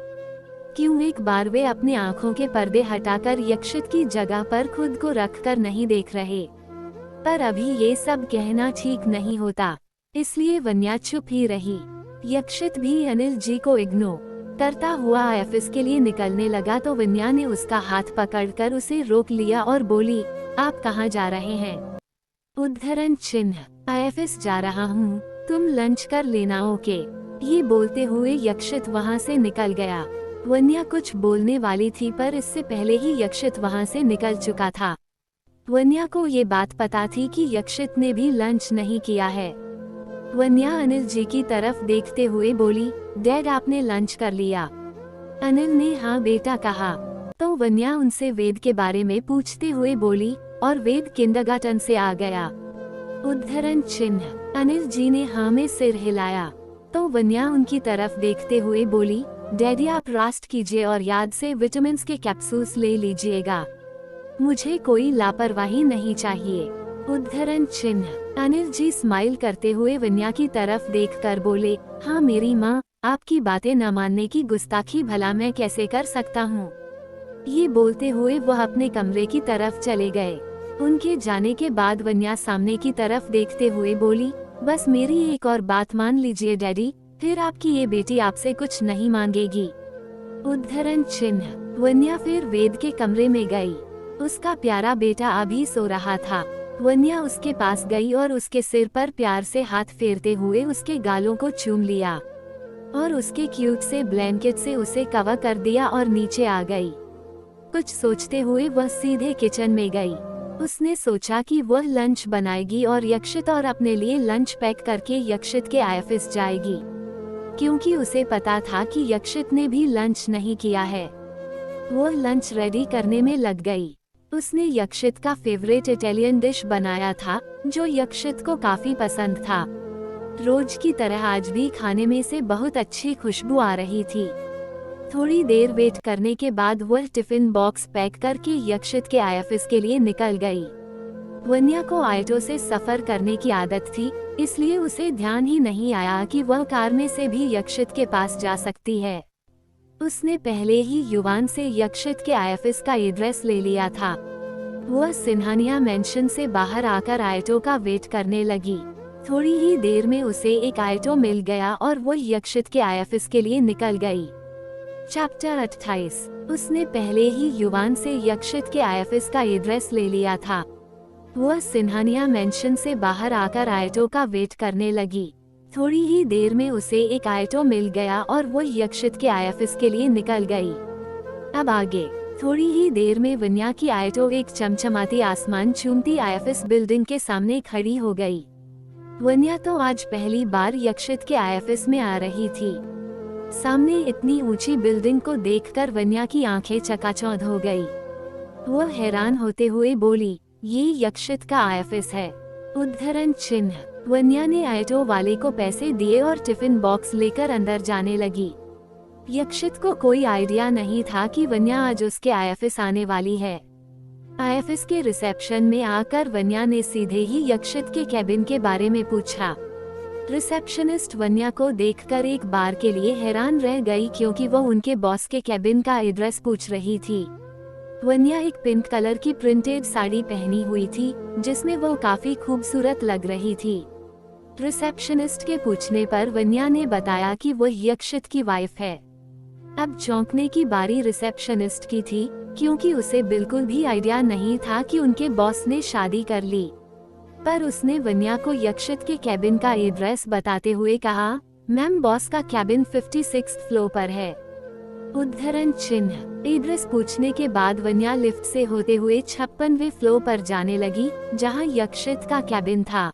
क्यों एक बार वे अपने आंखों के पर्दे हटाकर यक्षित की जगह पर खुद को रखकर नहीं देख रहे। पर अभी ये सब कहना ठीक नहीं होता, इसलिए वन्या चुप ही रही। यक्षित भी अनिल जी को इग्नोर करता हुआ ऑफिस के लिए निकलने लगा तो वन्या ने उसका हाथ पकड़कर उसे रोक लिया और बोली, आप कहाँ जा रहे हैं? उद्धरण चिन्ह, ऑफिस जा रहा हूँ, तुम लंच कर लेना ओके। ये बोलते हुए यक्षित वहाँ से निकल गया। वन्या कुछ बोलने वाली थी पर इससे पहले ही यक्षित वहाँ से निकल चुका था। वन्या को ये बात पता थी कि यक्षित ने भी लंच नहीं किया है। वन्या अनिल जी की तरफ देखते हुए बोली, डैड आपने लंच कर लिया? अनिल ने हाँ बेटा कहा। तो वन्या उनसे वेद के बारे में पूछते हुए बोली, और वेद किंडरगार्टन से आ गया। उद्धरण चिन्ह, अनिल जी ने हाँ में सिर हिलाया। तो वन्या उनकी तरफ देखते हुए बोली, डैडी आप रेस्ट कीजिए और याद से विटामिन के कैप्सूल्स ले लीजिएगा, मुझे कोई लापरवाही नहीं चाहिए। उद्धरण चिन्ह, अनिल जी स्माइल करते हुए वन्या की तरफ देखकर बोले, हाँ मेरी माँ, आपकी बातें न मानने की गुस्ताखी भला मैं कैसे कर सकता हूँ। ये बोलते हुए वह अपने कमरे की तरफ चले गए। उनके जाने के बाद वन्या सामने की तरफ देखते हुए बोली, बस मेरी एक और बात मान लीजिए डैडी, फिर आपकी ये बेटी आपसे कुछ नहीं मांगेगी। उद्धरण चिन्ह, वन्या फिर वेद के कमरे में गई। उसका प्यारा बेटा अभी सो रहा था। वन्या उसके पास गई और उसके सिर पर प्यार से हाथ फेरते हुए उसके गालों को चूम लिया और उसके क्यूट से ब्लैंकेट से उसे कवर कर दिया और नीचे आ गई। कुछ सोचते हुए वह सीधे किचन में गई। उसने सोचा कि वह लंच बनाएगी और यक्षित और अपने लिए लंच पैक करके यक्षित के ऑफिस जाएगी, क्योंकि उसे पता था कि यक्षित ने भी लंच नहीं किया है। वह लंच रेडी करने में लग गई। उसने यक्षित का फेवरेट इटालियन डिश बनाया था जो यक्षित को काफी पसंद था। रोज की तरह आज भी खाने में से बहुत अच्छी खुशबू आ रही थी। थोड़ी देर वेट करने के बाद वह टिफिन बॉक्स पैक करके यक्षित के ऑफिस के लिए निकल गई। वन्या को ऑटो से सफर करने की आदत थी, इसलिए उसे ध्यान ही नहीं आया कि वह कार में से भी यक्षित के पास जा सकती है। उसने पहले ही युवान से यक्षित के ऑफिस का एड्रेस ले लिया था। वह सिन्हानिया मेंशन से बाहर आकर ऑटो का वेट करने लगी। थोड़ी ही देर में उसे एक ऑटो मिल गया और वह यक्षित के ऑफिस के लिए निकल गई। चैप्टर 28। उसने पहले ही युवान से यक्षित के ऑफिस का एड्रेस ले लिया था। वह सिन्हानिया मेंशन से बाहर आकर ऑटो का वेट करने लगी। थोड़ी ही देर में उसे एक ऑटो मिल गया और वह यक्षित के ऑफिस के लिए निकल गई। अब आगे। थोड़ी ही देर में वन्या की ऑटो एक चमचमाती आसमान चूमती ऑफिस बिल्डिंग के सामने खड़ी हो गई। वन्या तो आज पहली बार यक्षित के ऑफिस में आ रही थी। सामने इतनी ऊंची बिल्डिंग को देखकर वन्या की आंखें चकाचौंध हो गई। वह हैरान होते हुए बोली, ये यक्षित का ऑफिस है। उद्धरण चिन्ह, वन्या ने ऑटो वाले को पैसे दिए और टिफिन बॉक्स लेकर अंदर जाने लगी। यक्षित को कोई आइडिया नहीं था कि वन्या आज उसके ऑफिस आने वाली है। ऑफिस के रिसेप्शन में आकर वन्या ने सीधे ही यक्षित के कैबिन के बारे में पूछा। रिसेप्शनिस्ट वन्या को देखकर एक बार के लिए हैरान रह गई, क्योंकि वह उनके बॉस के कैबिन का एड्रेस पूछ रही थी। वन्या एक पिंक कलर की प्रिंटेड साड़ी पहनी हुई थी, जिसमें वो काफी खूबसूरत लग रही थी। रिसेप्शनिस्ट के पूछने पर वन्या ने बताया कि वह यक्षित की वाइफ है। अब चौंकने की बारी रिसेप्शनिस्ट की थी, क्योंकि उसे बिल्कुल भी आइडिया नहीं था कि उनके बॉस ने शादी कर ली। पर उसने वन्या को यक्षित के कैबिन का एड्रेस बताते हुए कहा, मैम बॉस का कैबिन 56 फ्लोर पर है। उद्धरण चिन्ह, एड्रेस पूछने के बाद वन्या लिफ्ट से होते हुए 56वें फ्लोर पर जाने लगी, जहां यक्षित का कैबिन था।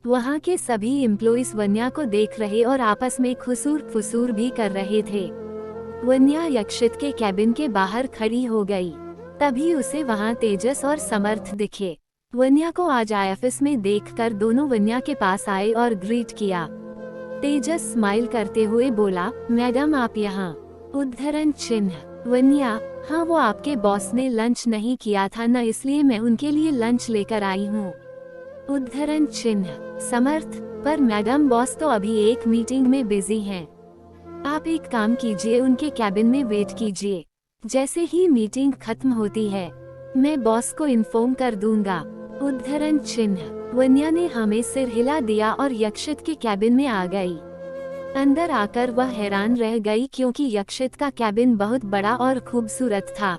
वहां के सभी एम्प्लॉइज वन्या को देख रहे और आपस में खुसूर फुसूर भी कर रहे थे। वन्या यक्षित के कैबिन के बाहर खड़ी हो गई। तभी उसे वहां तेजस और समर्थ दिखे। वन्या को आज ऑफिस में देखकर दोनों वन्या के पास आए और ग्रीट किया। तेजस स्माइल करते हुए बोला, मैडम आप यहाँ। उद्धरण चिन्ह, वन्या, हाँ वो आपके बॉस ने लंच नहीं किया था न, इसलिए मैं उनके लिए लंच लेकर आई हूँ। उद्धरण चिन्ह, समर्थ, पर मैडम बॉस तो अभी एक मीटिंग में बिजी हैं। आप एक काम कीजिए, उनके कैबिन में वेट कीजिए। जैसे ही मीटिंग खत्म होती है मैं बॉस को इन्फॉर्म कर दूंगा। उद्धरण चिन्ह, वन्या ने हमें सिर हिला दिया और यक्षित के कैबिन में आ गई। अंदर आकर वह हैरान रह गई क्योंकि यक्षित का कैबिन बहुत बड़ा और खूबसूरत था।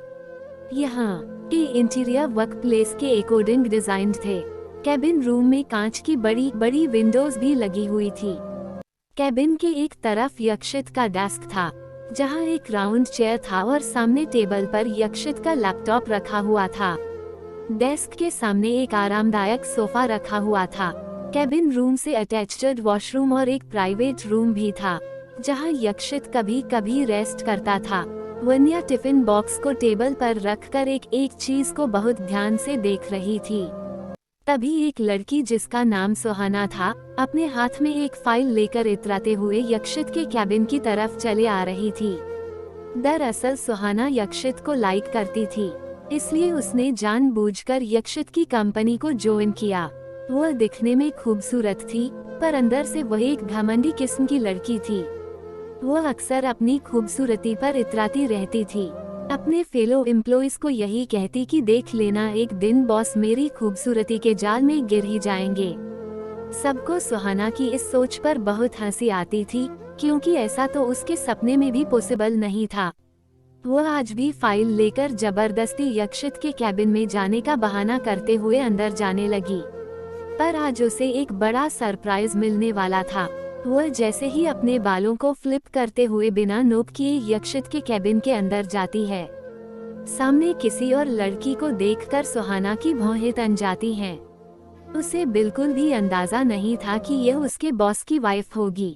यहाँ के इंटीरियर वर्कप्लेस के अकॉर्डिंग डिजाइन्ड थे। कैबिन रूम में कांच की बड़ी बड़ी विंडोज भी लगी हुई थी। कैबिन के एक तरफ यक्षित का डेस्क था, जहाँ एक राउंड चेयर था और सामने टेबल पर यक्षित का लैपटॉप रखा हुआ था। डेस्क के सामने एक आरामदायक सोफा रखा हुआ था। कैबिन रूम से अटैच्ड वॉशरूम और एक प्राइवेट रूम भी था, जहाँ यक्षित कभी कभी रेस्ट करता था। वन्या टिफिन बॉक्स को टेबल पर रखकर एक चीज को बहुत ध्यान से देख रही थी। तभी एक लड़की जिसका नाम सुहाना था, अपने हाथ में एक फाइल लेकर इतराते हुए यक्षित के कैबिन की तरफ चले आ रही थी। दरअसल सुहाना यक्षित को लाइक करती थी, इसलिए उसने जानबूझकर यक्षित की कंपनी को ज्वाइन किया। वह दिखने में खूबसूरत थी, पर अंदर से वह एक घमंडी किस्म की लड़की थी। वह अक्सर अपनी खूबसूरती पर इतराती रहती थी। अपने फेलो एम्प्लॉइज को यही कहती कि देख लेना, एक दिन बॉस मेरी खूबसूरती के जाल में गिर ही जाएंगे। सबको सुहाना की इस सोच पर बहुत हंसी आती थी, क्योंकि ऐसा तो उसके सपने में भी पॉसिबल नहीं था। वह आज भी फाइल लेकर जबरदस्ती यक्षित के कैबिन में जाने का बहाना करते हुए अंदर जाने लगी। पर आज उसे एक बड़ा सरप्राइज मिलने वाला था। वह जैसे ही अपने बालों को फ्लिप करते हुए बिना नोक किए यक्षित के कैबिन के अंदर जाती है, सामने किसी और लड़की को देखकर सुहाना की भौहें तन जाती हैं। उसे बिल्कुल भी अंदाजा नहीं था कि यह उसके बॉस की वाइफ होगी।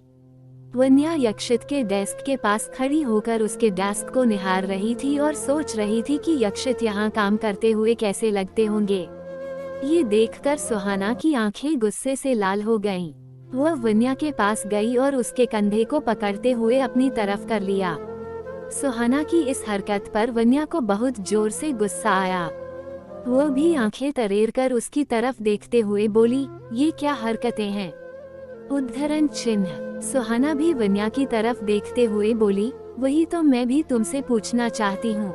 वन्या यक्षित के डेस्क के पास खड़ी होकर उसके डेस्क को निहार रही थी और सोच रही थी कि यक्षित यहाँ काम करते हुए कैसे लगते होंगे। ये देखकर सुहाना की आंखें गुस्से से लाल हो गईं। वह वन्या के पास गई और उसके कंधे को पकड़ते हुए अपनी तरफ कर लिया। सुहाना की इस हरकत पर वन्या को बहुत जोर से गुस्सा आया। वह भी आंखें तरेर कर उसकी तरफ देखते हुए बोली, ये क्या हरकतें हैं? उद्धरण चिन्ह। सुहाना भी वन्या की तरफ देखते हुए बोली, वही तो मैं भी तुमसे पूछना चाहती हूँ।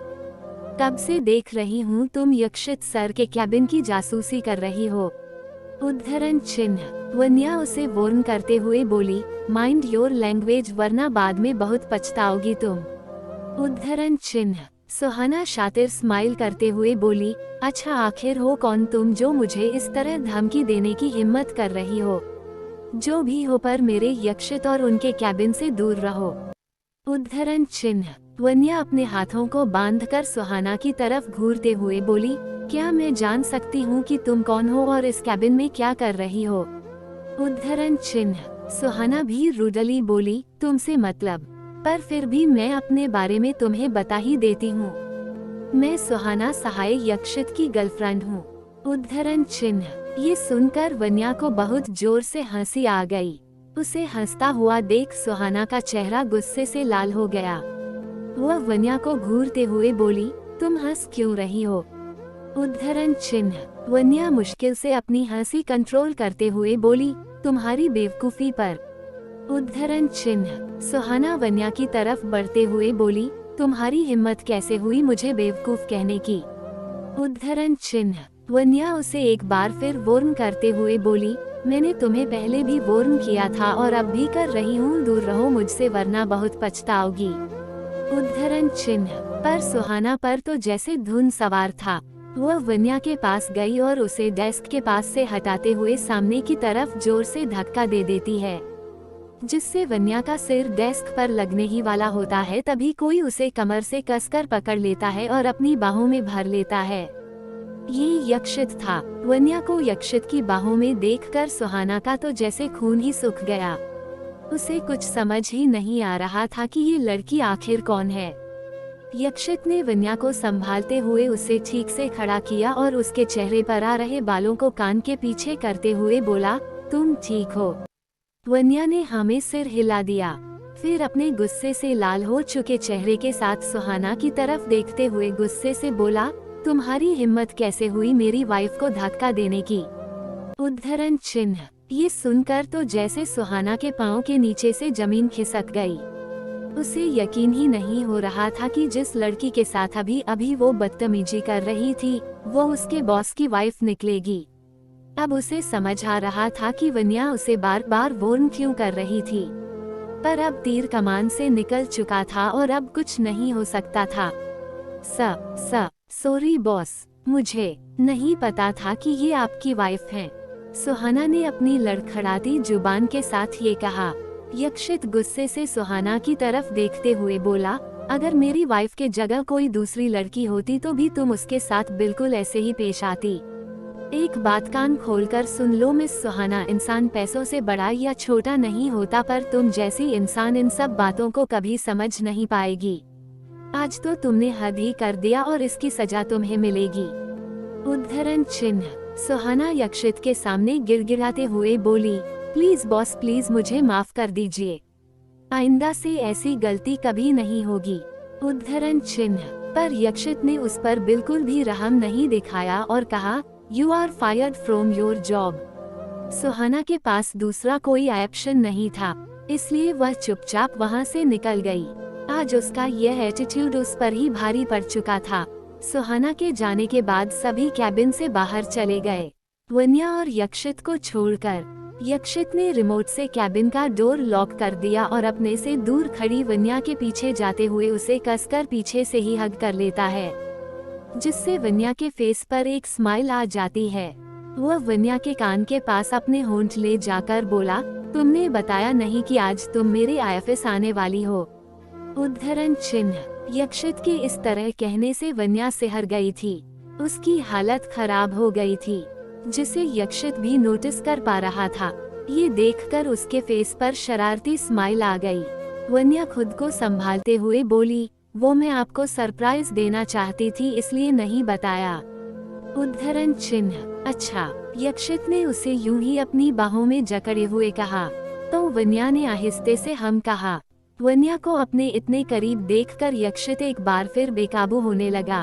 कब से देख रही हूँ तुम यक्षित सर के कैबिन की जासूसी कर रही हो। उद्धरण चिन्ह। वन्या उसे वार्न करते हुए बोली, माइंड योर लैंग्वेज वरना बाद में बहुत पछताओगी तुम। उद्धरण चिन्ह। सुहाना शातिर स्माइल करते हुए बोली, अच्छा आखिर हो कौन तुम जो मुझे इस तरह धमकी देने की हिम्मत कर रही हो? जो भी हो पर मेरे यक्षित और उनके कैबिन से दूर रहो। उद्धरण चिन्ह। वन्या अपने हाथों को बांधकर सुहाना की तरफ घूरते हुए बोली, क्या मैं जान सकती हूँ कि तुम कौन हो और इस कैबिन में क्या कर रही हो? उद्धरण चिन्ह। सुहाना भी रूडली बोली, तुमसे मतलब, पर फिर भी मैं अपने बारे में तुम्हें बता ही देती हूँ। मैं सुहाना सहाय यक्षित की गर्लफ्रेंड हूँ। उद्धरण चिन्ह। ये सुनकर वन्या को बहुत जोर से हंसी आ गई। उसे हंसता हुआ देख सुहाना का चेहरा गुस्से से लाल हो गया। वह वन्या को घूरते हुए बोली, तुम हंस क्यों रही हो? उद्धरण चिन्ह। वन्या मुश्किल से अपनी हंसी कंट्रोल करते हुए बोली, तुम्हारी बेवकूफी पर। उद्धरण चिन्ह। सुहाना वन्या की तरफ बढ़ते हुए बोली, तुम्हारी हिम्मत कैसे हुई मुझे बेवकूफ कहने की? उद्धरण चिन्ह। वन्या उसे एक बार फिर वार्न करते हुए बोली, मैंने तुम्हें पहले भी वार्न किया था और अब भी कर रही हूँ, दूर रहो मुझसे वरना बहुत पछताओगी। उद्धरण चिन्ह। पर सुहाना पर तो जैसे धुन सवार था। वह वन्या के पास गई और उसे डेस्क के पास से हटाते हुए सामने की तरफ जोर से धक्का दे देती है, जिससे वन्या का सिर डेस्क पर लगने ही वाला होता है। तभी कोई उसे कमर से कसकर पकड़ लेता है और अपनी बाहों में भर लेता है। ये यक्षित था। वन्या को यक्षित की बाहों में देखकर सुहाना का तो जैसे खून ही सूख गया। उसे कुछ समझ ही नहीं आ रहा था कि ये लड़की आखिर कौन है। यक्षित ने वन्या को संभालते हुए उसे ठीक से खड़ा किया और उसके चेहरे पर आ रहे बालों को कान के पीछे करते हुए बोला, तुम ठीक हो? वन्या ने हमें सिर हिला दिया, फिर अपने गुस्से से लाल हो चुके चेहरे के साथ सुहाना की तरफ देखते हुए गुस्से से बोला, तुम्हारी हिम्मत कैसे हुई मेरी वाइफ को धक्का देने की? उद्धरण चिन्ह। ये सुनकर तो जैसे सुहाना के पांव के नीचे से जमीन खिसक गई। उसे यकीन ही नहीं हो रहा था कि जिस लड़की के साथ अभी अभी वो बदतमीजी कर रही थी, वो उसके बॉस की वाइफ निकलेगी। अब उसे समझ आ रहा था कि वन्या उसे बार बार वार्न क्यों कर रही थी। पर अब तीर कमान से निकल चुका था और अब कुछ नहीं हो सकता था। सॉरी बॉस, मुझे नहीं पता था कि ये आपकी वाइफ हैं। सुहाना ने अपनी लड़खड़ाती जुबान के साथ ये कहा। यक्षित गुस्से से सुहाना की तरफ देखते हुए बोला, अगर मेरी वाइफ के जगह कोई दूसरी लड़की होती तो भी तुम उसके साथ बिल्कुल ऐसे ही पेश आती। एक बात कान खोलकर सुन लो मिस सुहाना, इंसान पैसों से बड़ा या छोटा नहीं होता, पर तुम जैसी इंसान इन सब बातों को कभी समझ नहीं पाएगी। आज तो तुमने हद ही कर दिया और इसकी सजा तुम्हें मिलेगी। उद्धरण चिन्ह। सुहाना यक्षित के सामने गिड़गिड़ाते हुए बोली, प्लीज बॉस, प्लीज मुझे माफ कर दीजिए, आइंदा से ऐसी गलती कभी नहीं होगी। उद्धरण चिन्ह। पर यक्षित ने उस पर बिल्कुल भी रहम नहीं दिखाया और कहा, you are fired from your job. Suhana के पास दूसरा कोई ऑप्शन नहीं था, इसलिए वह चुपचाप वहां से निकल गई। आज उसका यह एटीट्यूड उस पर ही भारी पड़ चुका था। सुहाना के जाने के बाद सभी कैबिन से बाहर चले गए, वन्या और यक्षित को छोड़कर। यक्षित ने रिमोट से कैबिन का डोर लॉक कर दिया और अपने से दूर खड़ी वन्या के पीछे जाते हुए उसे कसकर पीछे से ही हग कर लेता है, जिससे वन्या के फेस पर एक स्माइल आ जाती है। वह वन्या के कान के पास अपने होंठ ले जाकर बोला, तुमने बताया नहीं कि आज तुम मेरे ऑफिस आने वाली हो। उद्धरण चिन्ह। यक्षित के इस तरह कहने से वन्या सिहर गई थी, उसकी हालत खराब हो गई थी, जिसे यक्षित भी नोटिस कर पा रहा था। ये देखकर उसके फेस पर शरारती स्माइल आ गई। वन्या खुद को संभालते हुए बोली, वो मैं आपको सरप्राइज देना चाहती थी इसलिए नहीं बताया। उद्धरण चिन्ह। अच्छा, यक्षित ने उसे यूं ही अपनी बाहों में जकड़े हुए कहा। तो वन्या ने आहिस्ते से हम कहा। वन्या को अपने इतने करीब देखकर यक्षित एक बार फिर बेकाबू होने लगा।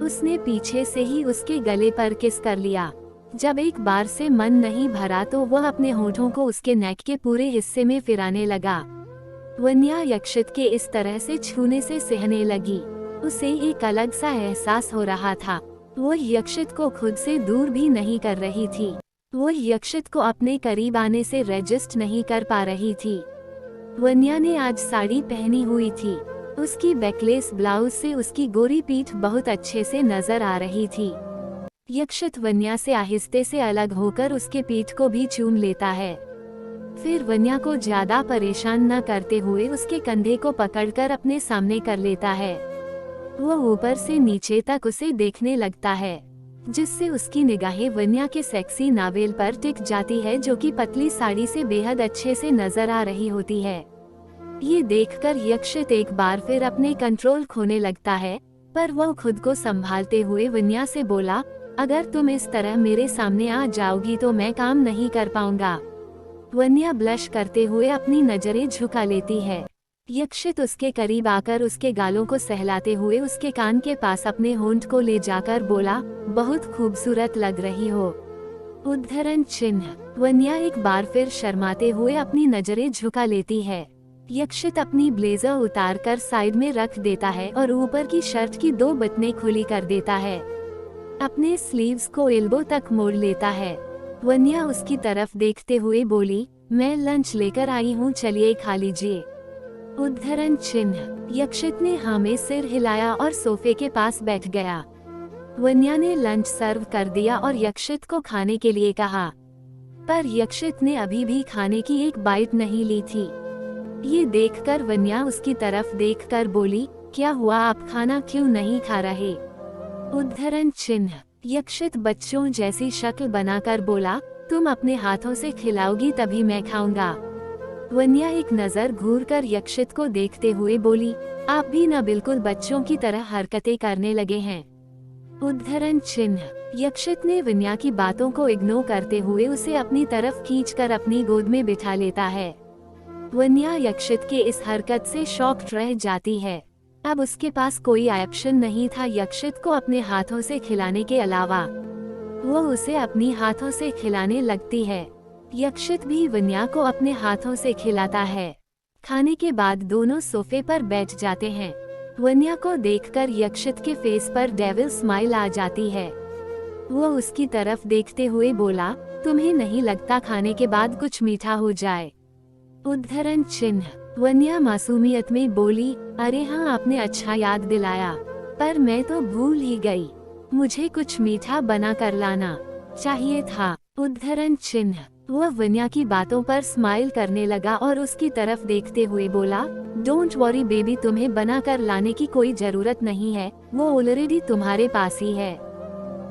उसने पीछे से ही उसके गले पर किस कर लिया। जब एक बार से मन नहीं भरा तो वह अपने होठों को उसके नेक के पूरे हिस्से में फिराने लगा। वन्या यक्षित के इस तरह से छूने से सहने लगी। उसे एक अलग सा एहसास हो रहा था। वो यक्षित को खुद से दूर भी नहीं कर रही थी। वो यक्षित को अपने करीब आने से रेजिस्ट नहीं कर पा रही थी। वन्या ने आज साड़ी पहनी हुई थी। उसकी बैकलेस ब्लाउज से उसकी गोरी पीठ बहुत अच्छे से नजर आ रही थी। यक्षित वन्या से आहिस्ते से अलग होकर उसके पीठ को भी चूम लेता है। फिर वन्या को ज्यादा परेशान न करते हुए उसके कंधे को पकड़कर अपने सामने कर लेता है। वो ऊपर से नीचे तक उसे देखने लगता है, जिससे उसकी निगाहें वन्या के सेक्सी नावेल पर टिक जाती है, जो कि पतली साड़ी से बेहद अच्छे से नजर आ रही होती है। ये देखकर यक्षित एक बार फिर अपने कंट्रोल खोने लगता है, पर वह खुद को संभालते हुए वन्या से बोला, अगर तुम इस तरह मेरे सामने आ जाओगी तो मैं काम नहीं कर पाऊंगा। वन्या ब्लश करते हुए अपनी नजरें झुका लेती है। यक्षित उसके करीब आकर उसके गालों को सहलाते हुए उसके कान के पास अपने होंठ को ले जाकर बोला, बहुत खूबसूरत लग रही हो। उद्धरण चिन्ह। वन्या एक बार फिर शर्माते हुए अपनी नजरें झुका लेती है। यक्षित अपनी ब्लेजर उतारकर साइड में रख देता है और ऊपर की शर्ट की 2 बटनें खुली कर देता है। अपने स्लीव्स को एल्बो तक मोड़ लेता है। वन्या उसकी तरफ देखते हुए बोली, मैं लंच लेकर आई हूँ, चलिए खा लीजिए। उद्धरण चिन्ह। यक्षित ने हाँ में सिर हिलाया और सोफे के पास बैठ गया। वन्या ने लंच सर्व कर दिया और यक्षित को खाने के लिए कहा, पर यक्षित ने अभी भी खाने की एक बाइट नहीं ली थी। ये देखकर वन्या उसकी तरफ देखकर बोली, क्या हुआ, आप खाना क्यों नहीं खा रहे? उद्धरण चिन्ह। यक्षित बच्चों जैसी शक्ल बनाकर बोला, तुम अपने हाथों से खिलाओगी तभी मैं खाऊंगा। वन्या एक नजर घूरकर यक्षित को देखते हुए बोली, आप भी न बिल्कुल बच्चों की तरह हरकतें करने लगे हैं। उद्धरण चिन्ह। यक्षित ने वन्या की बातों को इग्नोर करते हुए उसे अपनी तरफ खींचकर अपनी गोद में बिठा लेता है। वन्या यक्षित के इस हरकत से शॉक्ड रह जाती है। अब उसके पास कोई ऑप्शन नहीं था यक्षित को अपने हाथों से खिलाने के अलावा। वो उसे अपनी हाथों से खिलाने लगती है। यक्षित भी वन्या को अपने हाथों से खिलाता है। खाने के बाद दोनों सोफे पर बैठ जाते हैं। वन्या को देखकर यक्षित के फेस पर डेविल स्माइल आ जाती है। वो उसकी तरफ देखते हुए बोला, तुम्हें नहीं लगता खाने के बाद कुछ मीठा हो जाए? उद्धरण चिन्ह। वन्या मासूमियत में बोली, अरे हाँ, आपने अच्छा याद दिलाया, पर मैं तो भूल ही गई। मुझे कुछ मीठा बना कर लाना चाहिए था। उद्धरण चिन्ह। वह वन्या की बातों पर स्माइल करने लगा और उसकी तरफ देखते हुए बोला, डोंट वरी बेबी, तुम्हें बना कर लाने की कोई जरूरत नहीं है, वो ऑलरेडी तुम्हारे पास ही है।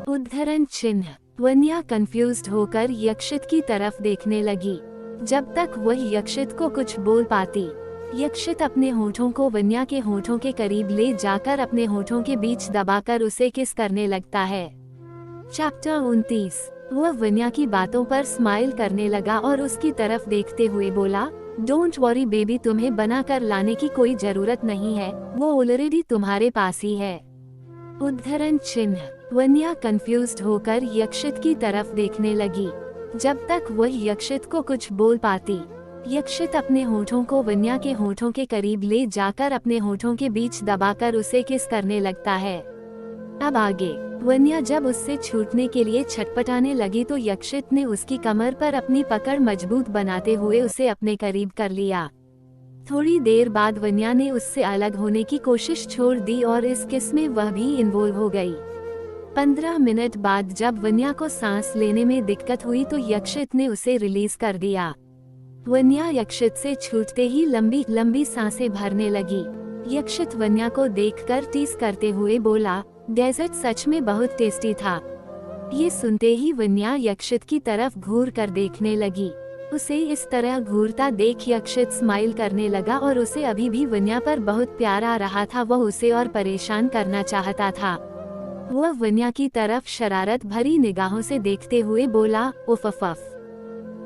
उद्धरण चिन्ह। वन्या कंफ्यूज्ड होकर यक्षित की तरफ देखने लगी। जब तक वह यक्षित को कुछ बोल पाती, यक्षित अपने होठों को वन्या के होठों के करीब ले जाकर अपने होठों के बीच दबाकर उसे किस करने लगता है। चैप्टर 29। वह वन्या की बातों पर स्माइल करने लगा और उसकी तरफ देखते हुए बोला, डोंट वरी बेबी, तुम्हें बना कर लाने की कोई जरूरत नहीं है, वो ऑलरेडी तुम्हारे पास ही है। उद्धरण चिन्ह। वन्या कंफ्यूज्ड होकर यक्षित की तरफ देखने लगी। जब तक वह यक्षित को कुछ बोल पाती, यक्षित अपने होठों को वन्या के होठों के करीब ले जाकर अपने होठों के बीच दबाकर उसे किस करने लगता है। अब आगे। वन्या जब उससे छूटने के लिए छटपटाने लगी तो यक्षित ने उसकी कमर पर अपनी पकड़ मजबूत बनाते हुए उसे अपने करीब कर लिया। थोड़ी देर बाद वन्या ने उससे अलग होने की कोशिश छोड़ दी और इस किस में वह भी इन्वॉल्व हो गई। 15 मिनट बाद जब वन्या को सांस लेने में दिक्कत हुई तो यक्षित ने उसे रिलीज कर दिया। वन्या यक्षित से छूटते ही लंबी लंबी सांसें भरने लगी। यक्षित वन्या को देखकर टीस करते हुए बोला, डेजर्ट सच में बहुत टेस्टी था। ये सुनते ही वन्या यक्षित की तरफ घूर कर देखने लगी। उसे इस तरह घूरता देख यक्षित स्माइल करने लगा और उसे अभी भी वन्या पर बहुत प्यार आ रहा था। वह उसे और परेशान करना चाहता था। वह वन्या की तरफ शरारत भरी निगाहों से देखते हुए बोला, उफ उफ उफ।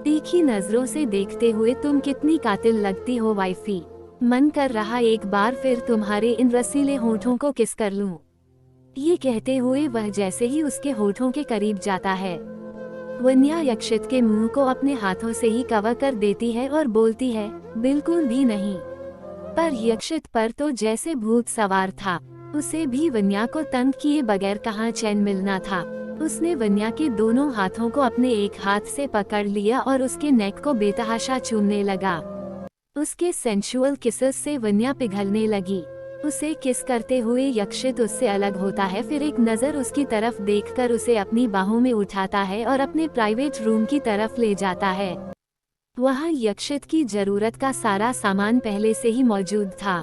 तीखी नजरों से देखते हुए, तुम कितनी कातिल लगती हो वाइफी। मन कर रहा एक बार फिर तुम्हारे इन रसीले होठों को किस कर लूं। ये कहते हुए वह जैसे ही उसके होठों के करीब जाता है, वन्या यक्षित के मुंह को अपने हाथों से ही कवर कर देती है और बोलती है, बिल्कुल भी नहीं। पर यक्षित पर तो जैसे भूत सवार था। उसे भी वन्या को तंग किए बगैर कहाँ चैन मिलना था। उसने वन्या के दोनों हाथों को अपने एक हाथ से पकड़ लिया और उसके नेक को बेतहाशा चूमने लगा। उसके सेंशुअल किसेस से वन्या पिघलने लगी। उसे किस करते हुए यक्षित उससे अलग होता है, फिर एक नज़र उसकी तरफ देखकर उसे अपनी बाहों में उठाता है और अपने प्राइवेट रूम की तरफ ले जाता है। वहाँ यक्षित की जरूरत का सारा सामान पहले से ही मौजूद था।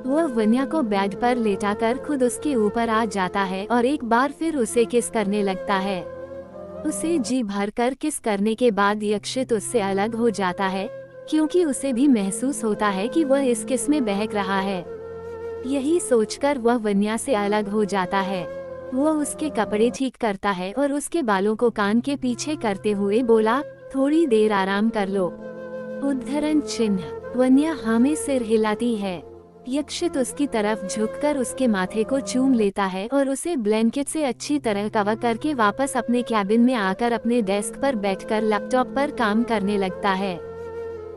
वह वन्या को बेड पर लेटाकर खुद उसके ऊपर आ जाता है और एक बार फिर उसे किस करने लगता है। उसे जी भरकर किस करने के बाद यक्षित उससे अलग हो जाता है, क्योंकि उसे भी महसूस होता है कि वह इस किस में बहक रहा है। यही सोचकर वह वन्या से अलग हो जाता है। वह उसके कपड़े ठीक करता है और उसके बालों को कान के पीछे करते हुए बोला, थोड़ी देर आराम कर लो। उद्धरण चिन्ह। वन्या हाँ में सिर हिलाती है। यक्षित उसकी तरफ झुककर उसके माथे को चूम लेता है और उसे ब्लैंकेट से अच्छी तरह कवर करके वापस अपने कैबिन में आकर अपने डेस्क पर बैठकर लैपटॉप पर काम करने लगता है।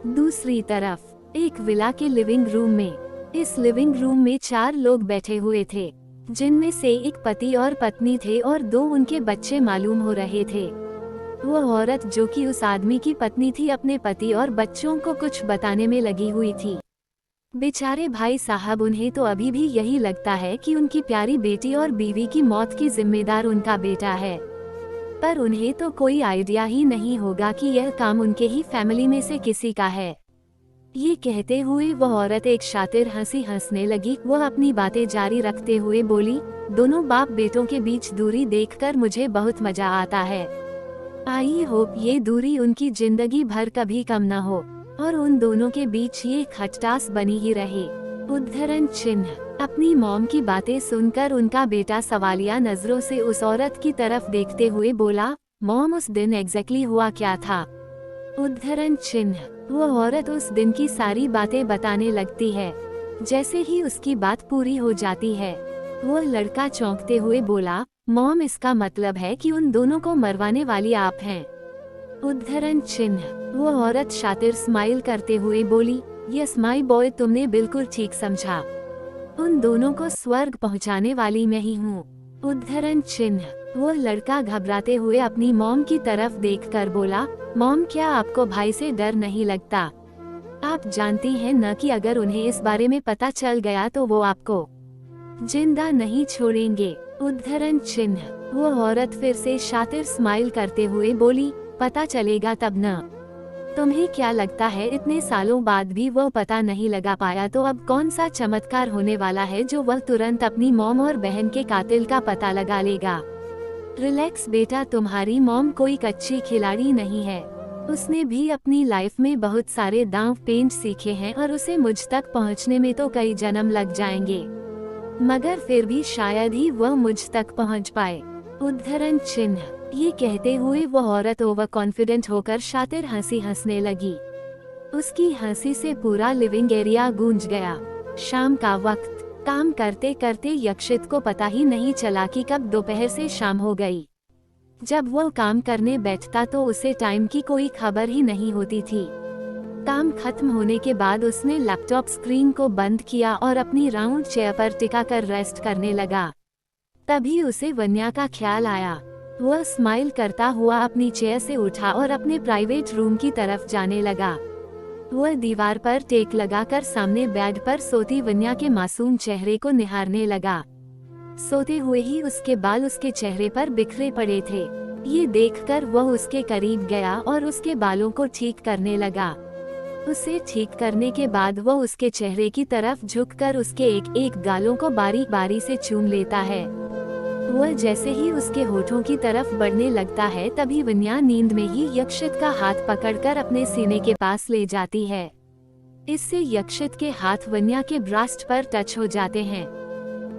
दूसरी तरफ एक विला के लिविंग रूम में, इस लिविंग रूम में 4 लोग बैठे हुए थे, जिनमें से एक पति और पत्नी थे और 2 उनके बच्चे मालूम हो रहे थे। वो औरत जो कि उस आदमी की पत्नी थी, अपने पति और बच्चों को कुछ बताने में लगी हुई थी। बेचारे भाई साहब, उन्हें तो अभी भी यही लगता है कि उनकी प्यारी बेटी और बीवी की मौत की जिम्मेदार उनका बेटा है, पर उन्हें तो कोई आइडिया ही नहीं होगा कि यह काम उनके ही फैमिली में से किसी का है। ये कहते हुए वह औरत एक शातिर हंसी हंसने लगी। वह अपनी बातें जारी रखते हुए बोली, दोनों बाप बेटों के बीच दूरी देखकर मुझे बहुत मजा आता है। आई होप ये दूरी उनकी जिंदगी भर कभी कम न हो और उन दोनों के बीच ये खटटास बनी ही रहे। उद्धरण चिन्ह। अपनी मॉम की बातें सुनकर उनका बेटा सवालिया नजरों से उस औरत की तरफ देखते हुए बोला, मॉम उस दिन एग्जैक्टली हुआ क्या था। उद्धरण चिन्ह। वो औरत उस दिन की सारी बातें बताने लगती है। जैसे ही उसकी बात पूरी हो जाती है, वो लड़का चौंकते हुए बोला, मॉम इसका मतलब है कि उन दोनों को मरवाने वाली आप हैं। उद्धरण चिन्ह। वो औरत शातिर स्माइल करते हुए बोली, यस माय बॉय, तुमने बिल्कुल ठीक समझा। उन दोनों को स्वर्ग पहुंचाने वाली मैं ही हूँ। उद्धरण चिन्ह। वो लड़का घबराते हुए अपनी मॉम की तरफ देखकर बोला, मॉम क्या आपको भाई से डर नहीं लगता। आप जानती हैं न कि अगर उन्हें इस बारे में पता चल गया तो वो आपको जिंदा नहीं छोड़ेंगे। उद्धरण चिन्ह। वो औरत फिर से शातिर स्माइल करते हुए बोली, पता चलेगा तब न। तुम्हें क्या लगता है इतने सालों बाद भी वो पता नहीं लगा पाया तो अब कौन सा चमत्कार होने वाला है जो वह तुरंत अपनी मॉम और बहन के कातिल का पता लगा लेगा। रिलैक्स बेटा, तुम्हारी मॉम कोई कच्ची खिलाड़ी नहीं है। उसने भी अपनी लाइफ में बहुत सारे दांव पेंच सीखे हैं और उसे मुझ तक पहुंचने में तो कई जन्म लग जाएंगे, मगर फिर भी शायद ही वह मुझ तक पहुंच पाए। उद्धरण चिन्ह। ये कहते हुए वह औरत ओवर कॉन्फिडेंट होकर शातिर हंसी हंसने लगी। उसकी हंसी से पूरा लिविंग एरिया गूंज गया। शाम का वक्त। काम करते करते यक्षित को पता ही नहीं चला कि कब दोपहर से शाम हो गई। जब वह काम करने बैठता तो उसे टाइम की कोई खबर ही नहीं होती थी। काम खत्म होने के बाद उसने लैपटॉप स्क्रीन को बंद किया और अपनी राउंड चेयर पर टिका कर रेस्ट करने लगा। तभी उसे वन्या का ख्याल आया। वह स्माइल करता हुआ अपनी चेयर से उठा और अपने प्राइवेट रूम की तरफ जाने लगा। वह दीवार पर टेक लगाकर सामने बेड पर सोती वन्या के मासूम चेहरे को निहारने लगा। सोते हुए ही उसके बाल उसके चेहरे पर बिखरे पड़े थे। ये देखकर वह उसके करीब गया और उसके बालों को ठीक करने लगा। उसे ठीक करने के बाद वह उसके चेहरे की तरफ झुककर उसके एक एक गालों को बारी बारी से चूम लेता है। वह जैसे ही उसके होठों की तरफ बढ़ने लगता है तभी वन्या नींद में ही यक्षित का हाथ पकड़कर अपने सीने के पास ले जाती है। इससे यक्षित के हाथ वन्या के ब्रेस्ट पर टच हो जाते हैं।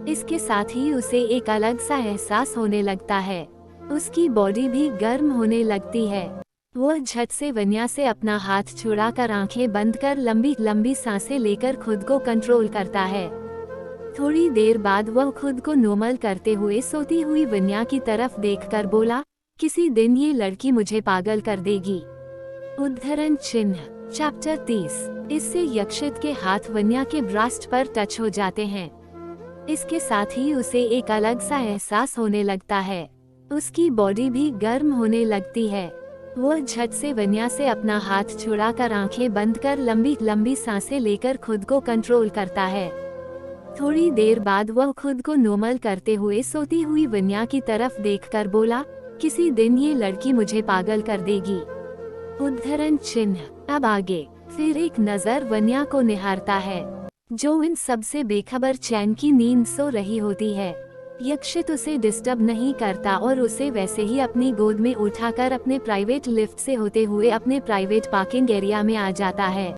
इसके साथ ही उसे एक अलग सा एहसास होने लगता है। उसकी बॉडी भी गर्म होने लगती है। वह झट से वन्या से अपना हाथ छुड़ाकर आंखें बंद कर लंबी लंबी सांसें लेकर खुद को कंट्रोल करता है। थोड़ी देर बाद वह खुद को नॉर्मल करते हुए सोती हुई वन्या की तरफ देखकर बोला, किसी दिन ये लड़की मुझे पागल कर देगी। उद्धरण चिन्ह। चैप्टर 30। इससे यक्षित के हाथ वन्या के ब्रेस्ट पर टच हो जाते हैं। इसके साथ ही उसे एक अलग सा एहसास होने लगता है। उसकी बॉडी भी गर्म होने लगती है। वह झट से वन्या से अपना हाथ छुड़ाकर आंखें बंद कर लंबी लंबी सांसें लेकर खुद को कंट्रोल करता है। थोड़ी देर बाद वह खुद को नॉर्मल करते हुए सोती हुई वन्या की तरफ देखकर बोला, किसी दिन ये लड़की मुझे पागल कर देगी। उद्धरण चिन्ह। अब आगे। फिर एक नजर वन्या को निहारता है, जो इन सब से बेखबर चैन की नींद सो रही होती है। यक्षित उसे डिस्टर्ब नहीं करता और उसे वैसे ही अपनी गोद में उठाकर अपने प्राइवेट लिफ्ट से होते हुए अपने प्राइवेट पार्किंग एरिया में आ जाता है।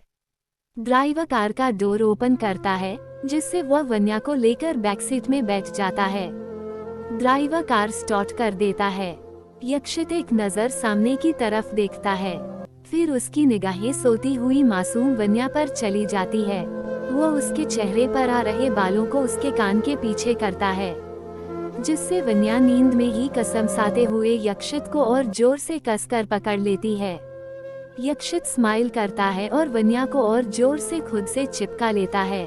ड्राइवर कार का डोर ओपन करता है, जिससे वह वन्या को लेकर बैक सीट में बैठ जाता है। ड्राइवर कार स्टार्ट कर देता है। यक्षित एक नजर सामने की तरफ देखता है, फिर उसकी निगाहें सोती हुई मासूम वन्या पर चली जाती है। वह उसके चेहरे पर आ रहे बालों को उसके कान के पीछे करता है, जिससे वन्या नींद में ही कसमसाते हुए यक्षित को और जोर से कसकर पकड़ लेती है। यक्षित स्माइल करता है और वन्या को और जोर से खुद से चिपका लेता है।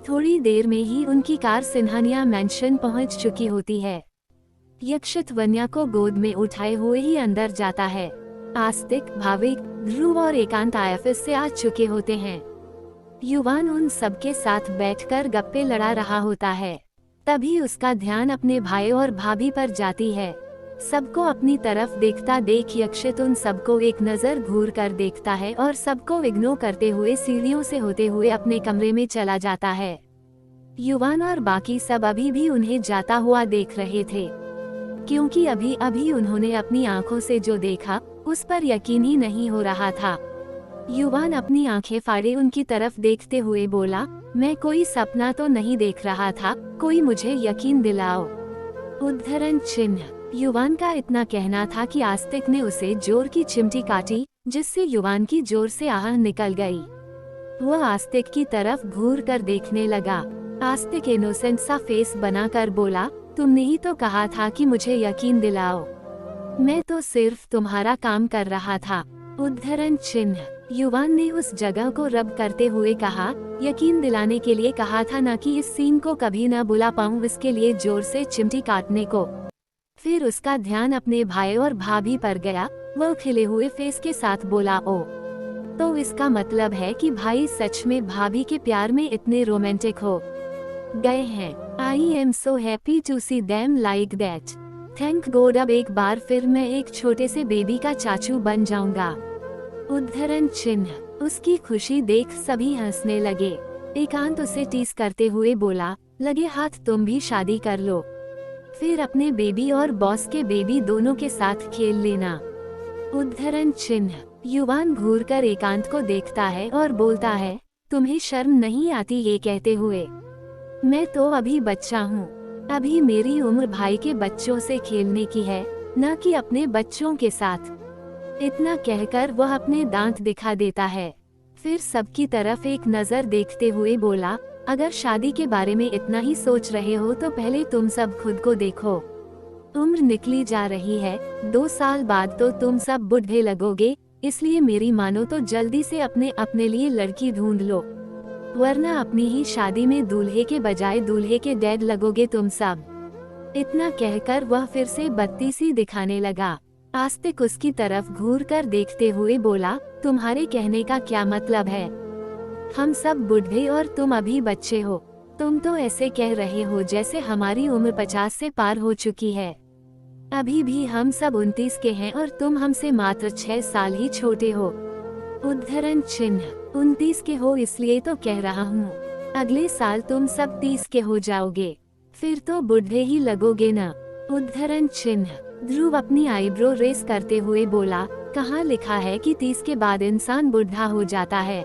थोड़ी देर में ही उनकी कार सिन्हानिया मैंशन पहुंच चुकी होती है। यक्षित वन्या को गोद में उठाए हुए ही अंदर जाता है। आस्तिक, भाविक, ध्रुव और एकांत आईएफएस से आ चुके होते हैं। युवान उन सबके साथ बैठकर गप्पे लड़ा रहा होता है। तभी उसका ध्यान अपने भाई और भाभी पर जाती है। सबको अपनी तरफ देखता देख यक्षित उन सबको एक नजर घूर कर देखता है और सबको इग्नोर करते हुए सीढ़ियों से होते हुए अपने कमरे में चला जाता है। युवान और बाकी सब अभी भी उन्हें जाता हुआ देख रहे थे, क्योंकि अभी अभी उन्होंने अपनी आंखों से जो देखा उस पर यकीन ही नहीं हो रहा था। युवान अपनी आंखें फाड़े उनकी तरफ देखते हुए बोला, मैं कोई सपना तो नहीं देख रहा था, कोई मुझे यकीन दिलाओ। उद्धरण चिन्ह। युवान का इतना कहना था कि आस्तिक ने उसे जोर की चिमटी काटी, जिससे युवान की जोर से आह निकल गई। वह आस्तिक की तरफ घूर कर देखने लगा। आस्तिक इनोसेंट सा फेस बनाकर बोला, तुमने ही तो कहा था कि मुझे यकीन दिलाओ, मैं तो सिर्फ तुम्हारा काम कर रहा था। उद्धरण चिन्ह। युवान ने उस जगह को रब करते हुए कहा, यकीन दिलाने के लिए कहा था ना कि इस सीन को कभी न बुला पाऊं, इसके लिए जोर से चिमटी काटने को। फिर उसका ध्यान अपने भाई और भाभी पर गया। वह खिले हुए फेस के साथ बोला, ओ तो इसका मतलब है कि भाई सच में भाभी के प्यार में इतने रोमांटिक हो गए हैं। I am so happy to see them like that. Thank God, अब एक बार फिर मैं एक छोटे से बेबी का चाचू बन जाऊंगा। उद्धरण चिन्ह। उसकी खुशी देख सभी हंसने लगे। एकांत उसे टीस करते हुए बोला, लगे हाथ तुम भी शादी कर लो, फिर अपने बेबी और बॉस के बेबी दोनों के साथ खेल लेना। उद्धरण चिन्ह। युवान घूरकर एकांत को देखता है और बोलता है, तुम्हें शर्म नहीं आती ये कहते हुए? मैं तो अभी बच्चा हूँ, अभी मेरी उम्र भाई के बच्चों से खेलने की है, न कि अपने बच्चों के साथ। इतना कहकर वह अपने दांत दिखा देता है। फिर सबकी तरफ एक नजर देखते हुए बोला, अगर शादी के बारे में इतना ही सोच रहे हो तो पहले तुम सब खुद को देखो। उम्र निकली जा रही है, 2 साल बाद तो तुम सब बूढ़े लगोगे, इसलिए मेरी मानो तो जल्दी से अपने लिए लड़की ढूंढ लो, वरना अपनी ही शादी में दूल्हे के बजाय दूल्हे के डैड लगोगे तुम सब। इतना कहकर वह फिर से बत्ती सी दिखाने लगा। आस्तिक उसकी तरफ घूरकर देखते हुए बोला, तुम्हारे कहने का क्या मतलब है? हम सब बूढ़े और तुम अभी बच्चे हो। तुम तो ऐसे कह रहे हो जैसे हमारी उम्र 50 से पार हो चुकी है। अभी भी हम सब 29 के हैं और तुम हमसे मात्र 6 साल ही छोटे हो। उद्धरण चिन्ह। 29 के हो इसलिए तो कह रहा हूँ, अगले साल तुम सब 30 के हो जाओगे, फिर तो बूढ़े ही लगोगे न। उद्धरण चिन्ह। ध्रुव अपनी आईब्रो रेस करते हुए बोला, कहाँ लिखा है कि 30 के बाद इंसान बूढ़ा हो जाता है?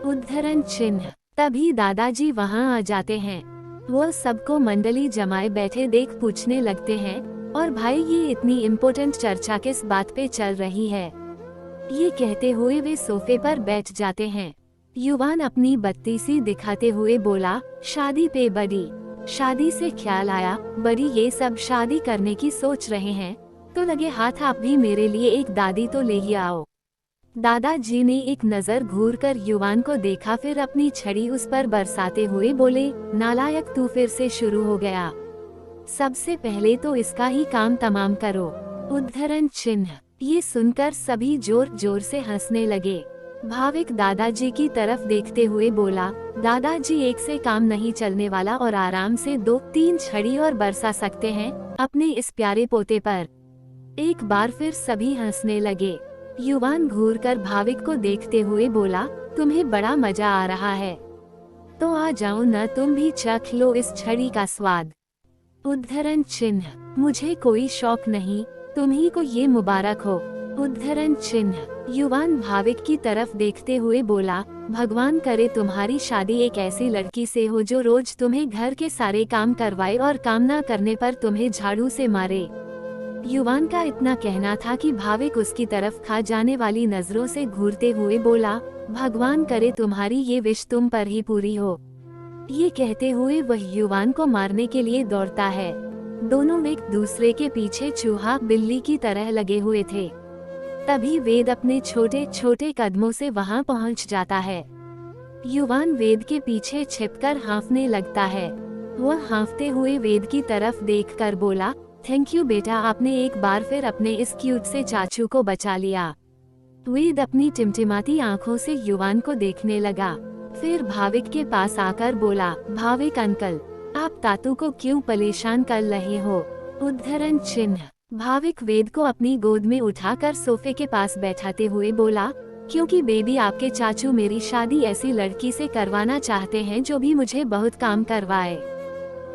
उद्धरण चिन्ह। तभी दादाजी वहाँ आ जाते हैं। वह सबको मंडली जमाए बैठे देख पूछने लगते हैं, और भाई ये इतनी इम्पोर्टेंट चर्चा किस बात पे चल रही है? ये कहते हुए वे सोफे पर बैठ जाते हैं। युवान अपनी बत्ती सी दिखाते हुए बोला, शादी पे बड़ी। शादी से ख्याल आया, बड़ी ये सब शादी करने की सोच रहे हैं तो लगे हाथ आप भी मेरे लिए एक दादी तो ले ही आओ। दादाजी ने एक नजर घूरकर युवान को देखा, फिर अपनी छड़ी उस पर बरसाते हुए बोले, नालायक तू फिर से शुरू हो गया। सबसे पहले तो इसका ही काम तमाम करो। उद्धरण चिन्ह। ये सुनकर सभी जोर जोर से हंसने लगे। भाविक दादाजी की तरफ देखते हुए बोला, दादाजी एक से काम नहीं चलने वाला और आराम से 2-3 छड़ी और बरसा सकते हैं अपने इस प्यारे पोते पर। एक बार फिर सभी हंसने लगे। युवान घूरकर भाविक को देखते हुए बोला, तुम्हें बड़ा मजा आ रहा है तो आ जाओ न, तुम भी चख लो इस छड़ी का स्वाद। उद्धरण चिन्ह। मुझे कोई शौक नहीं, तुम्ही को ये मुबारक हो। उद्धरण चिन्ह। युवान भाविक की तरफ देखते हुए बोला, भगवान करे तुम्हारी शादी एक ऐसी लड़की से हो जो रोज तुम्हें घर के सारे काम करवाए और काम ना करने पर तुम्हें झाड़ू से मारे। युवान का इतना कहना था कि भाविक उसकी तरफ खा जाने वाली नजरों से घूरते हुए बोला, भगवान करे तुम्हारी ये विश तुम पर ही पूरी हो। ये कहते हुए वह युवान को मारने के लिए दौड़ता है। दोनों एक दूसरे के पीछे चूहा बिल्ली की तरह लगे हुए थे। तभी वेद अपने छोटे छोटे कदमों से वहां पहुंच जाता है। युवान वेद के पीछे छिपकर हाँफने लगता है। वह हाँफते हुए वेद की तरफ देखकर बोला, थैंक यू बेटा, आपने एक बार फिर अपने इस क्यूट से चाचू को बचा लिया। वेद अपनी टिमटिमाती आंखों से युवान को देखने लगा, फिर भाविक के पास आकर बोला, भाविक अंकल, आप तातू को क्यों परेशान कर रहे हो? उद्धरण चिन्ह। भाविक वेद को अपनी गोद में उठाकर सोफे के पास बैठाते हुए बोला, क्योंकि बेबी आपके चाचू मेरी शादी ऐसी लड़की से करवाना चाहते हैं जो भी मुझे बहुत काम करवाए।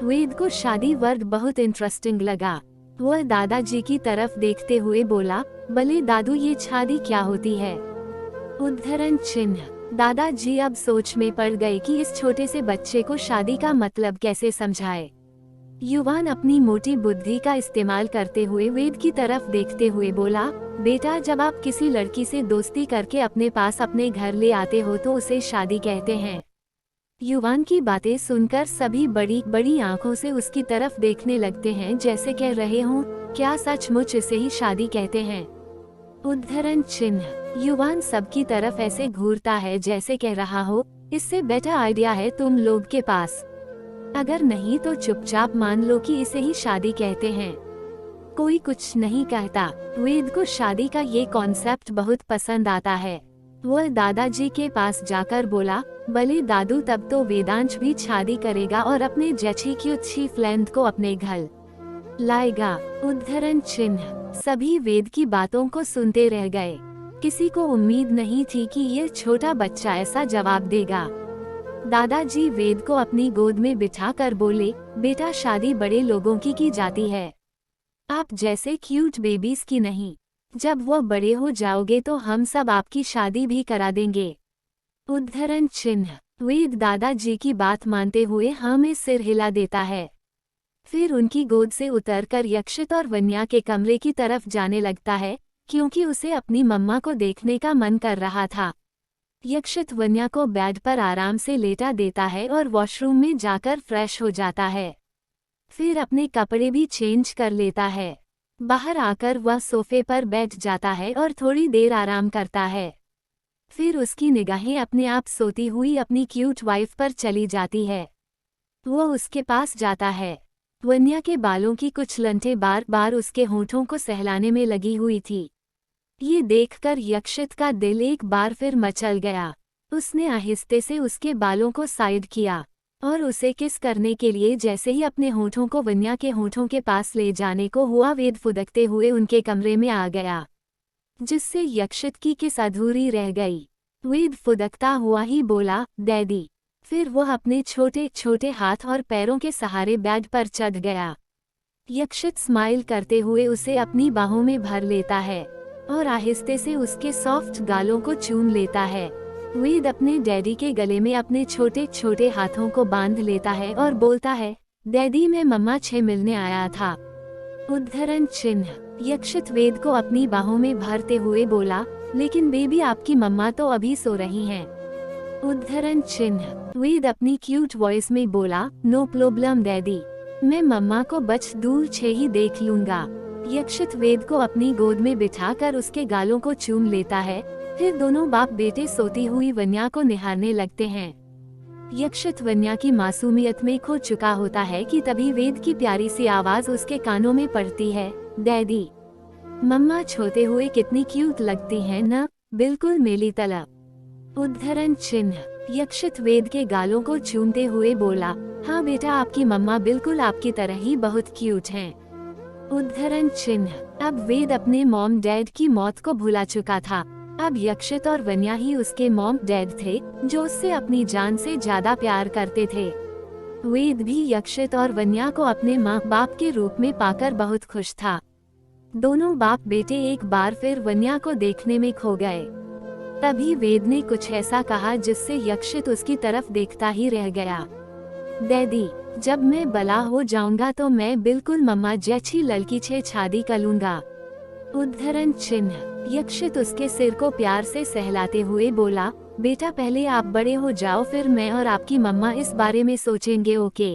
वेद को शादी वर्ड बहुत इंटरेस्टिंग लगा। वह दादाजी की तरफ देखते हुए बोला, भले दादू ये शादी क्या होती है? उद्धरण चिन्ह। दादाजी अब सोच में पड़ गए कि इस छोटे से बच्चे को शादी का मतलब कैसे समझाए। युवान अपनी मोटी बुद्धि का इस्तेमाल करते हुए वेद की तरफ देखते हुए बोला, बेटा जब आप किसी लड़की से दोस्ती करके अपने पास अपने घर ले आते हो तो उसे शादी कहते हैं। युवान की बातें सुनकर सभी बड़ी बड़ी आंखों से उसकी तरफ देखने लगते हैं, जैसे कह रहे हों, क्या सचमुच इसे ही शादी कहते हैं? उद्धरण चिन्ह। युवान सबकी तरफ ऐसे घूरता है जैसे कह रहा हो, इससे बेटर आइडिया है तुम लोग के पास, अगर नहीं तो चुपचाप मान लो कि इसे ही शादी कहते हैं। कोई कुछ नहीं कहता। वेद को शादी का ये कॉन्सेप्ट बहुत पसंद आता है। वह दादाजी के पास जाकर बोला, भले दादू, तब तो वेदांश भी शादी करेगा और अपने जैसी क्यूट सी फ्रेंड को अपने घर लाएगा। उद्धरण चिन्ह। सभी वेद की बातों को सुनते रह गए। किसी को उम्मीद नहीं थी कि यह छोटा बच्चा ऐसा जवाब देगा। दादाजी वेद को अपनी गोद में बिठाकर बोले, बेटा, शादी बड़े लोगों की जाती है, आप जैसे क्यूट बेबीज की नहीं। जब वो बड़े हो जाओगे तो हम सब आपकी शादी भी करा देंगे। उद्धरण चिन्ह। वेद दादाजी की बात मानते हुए हाँ में सिर हिला देता है। फिर उनकी गोद से उतरकर यक्षित और वन्या के कमरे की तरफ जाने लगता है, क्योंकि उसे अपनी मम्मा को देखने का मन कर रहा था। यक्षित वन्या को बेड पर आराम से लेटा देता है और वॉशरूम में जाकर फ्रेश हो जाता है। फिर अपने कपड़े भी चेंज कर लेता है। बाहर आकर वह सोफे पर बैठ जाता है और थोड़ी देर आराम करता है। फिर उसकी निगाहें अपने आप सोती हुई अपनी क्यूट वाइफ पर चली जाती है। वो उसके पास जाता है। वन्या के बालों की कुछ लंठें बार बार उसके होंठों को सहलाने में लगी हुई थी। ये देखकर यक्षित का दिल एक बार फिर मचल गया। उसने आहिस्ते से उसके बालों को साइड किया और उसे किस करने के लिए जैसे ही अपने होंठों को वन्या के होंठों के पास ले जाने को हुआ, वेद फुदकते हुए उनके कमरे में आ गया, जिससे यक्षित की किस अधूरी रह गई। वेद फुदकता हुआ ही बोला, डैडी। फिर वह अपने छोटे छोटे हाथ और पैरों के सहारे बेड पर चढ़ गया। यक्षित स्माइल करते हुए उसे अपनी बाहों में भर लेता है और आहिस्ते से उसके सॉफ्ट गालों को चूम लेता है। वेद अपने डैडी के गले में अपने छोटे छोटे हाथों को बांध लेता है और बोलता है, डैडी, मैं मम्मा से मिलने आया था। उद्धरण चिन्ह। यक्षित वेद को अपनी बाहों में भरते हुए बोला, लेकिन बेबी, आपकी मम्मा तो अभी सो रही हैं। उद्धरण चिन्ह। वेद अपनी क्यूट वॉइस में बोला, नो प्रॉब्लम डैडी, मैं मम्मा को बच दूर से ही देख लूंगा। यक्षित वेद को अपनी गोद में बिठाकर उसके गालों को चूम लेता है। फिर दोनों बाप बेटे सोती हुई वन्या को निहारने लगते हैं। यक्षित वन्या की मासूमियत में खो चुका होता है कि तभी वेद की प्यारी सी आवाज उसके कानों में पड़ती है, डैडी, मम्मा छोते हुए कितनी क्यूट लगती हैं ना, बिल्कुल मेरी तरह। उद्धरण चिन्ह। यक्षित वेद के गालों को चूमते हुए बोला, हाँ बेटा, आपकी मम्मा बिल्कुल आपकी तरह ही बहुत क्यूट हैं। उद्धरण चिन्ह। अब वेद अपने मॉम डैड की मौत को भुला चुका था। अब यक्षित और वन्या ही उसके मॉम डैड थे, जो उससे अपनी जान से ज्यादा प्यार करते थे। वेद भी यक्षित और वन्या को अपने माँ बाप के रूप में पाकर बहुत खुश था। दोनों बाप बेटे एक बार फिर वन्या को देखने में खो गए। तभी वेद ने कुछ ऐसा कहा जिससे यक्षित उसकी तरफ देखता ही रह गया, डैडी, जब मैं बड़ा हो जाऊंगा तो मैं बिल्कुल मम्मा जैसी लड़की से शादी करूंगा। उद्धरण चिन्ह। यक्षित उसके सिर को प्यार से सहलाते हुए बोला, बेटा, पहले आप बड़े हो जाओ, फिर मैं और आपकी मम्मा इस बारे में सोचेंगे, ओके।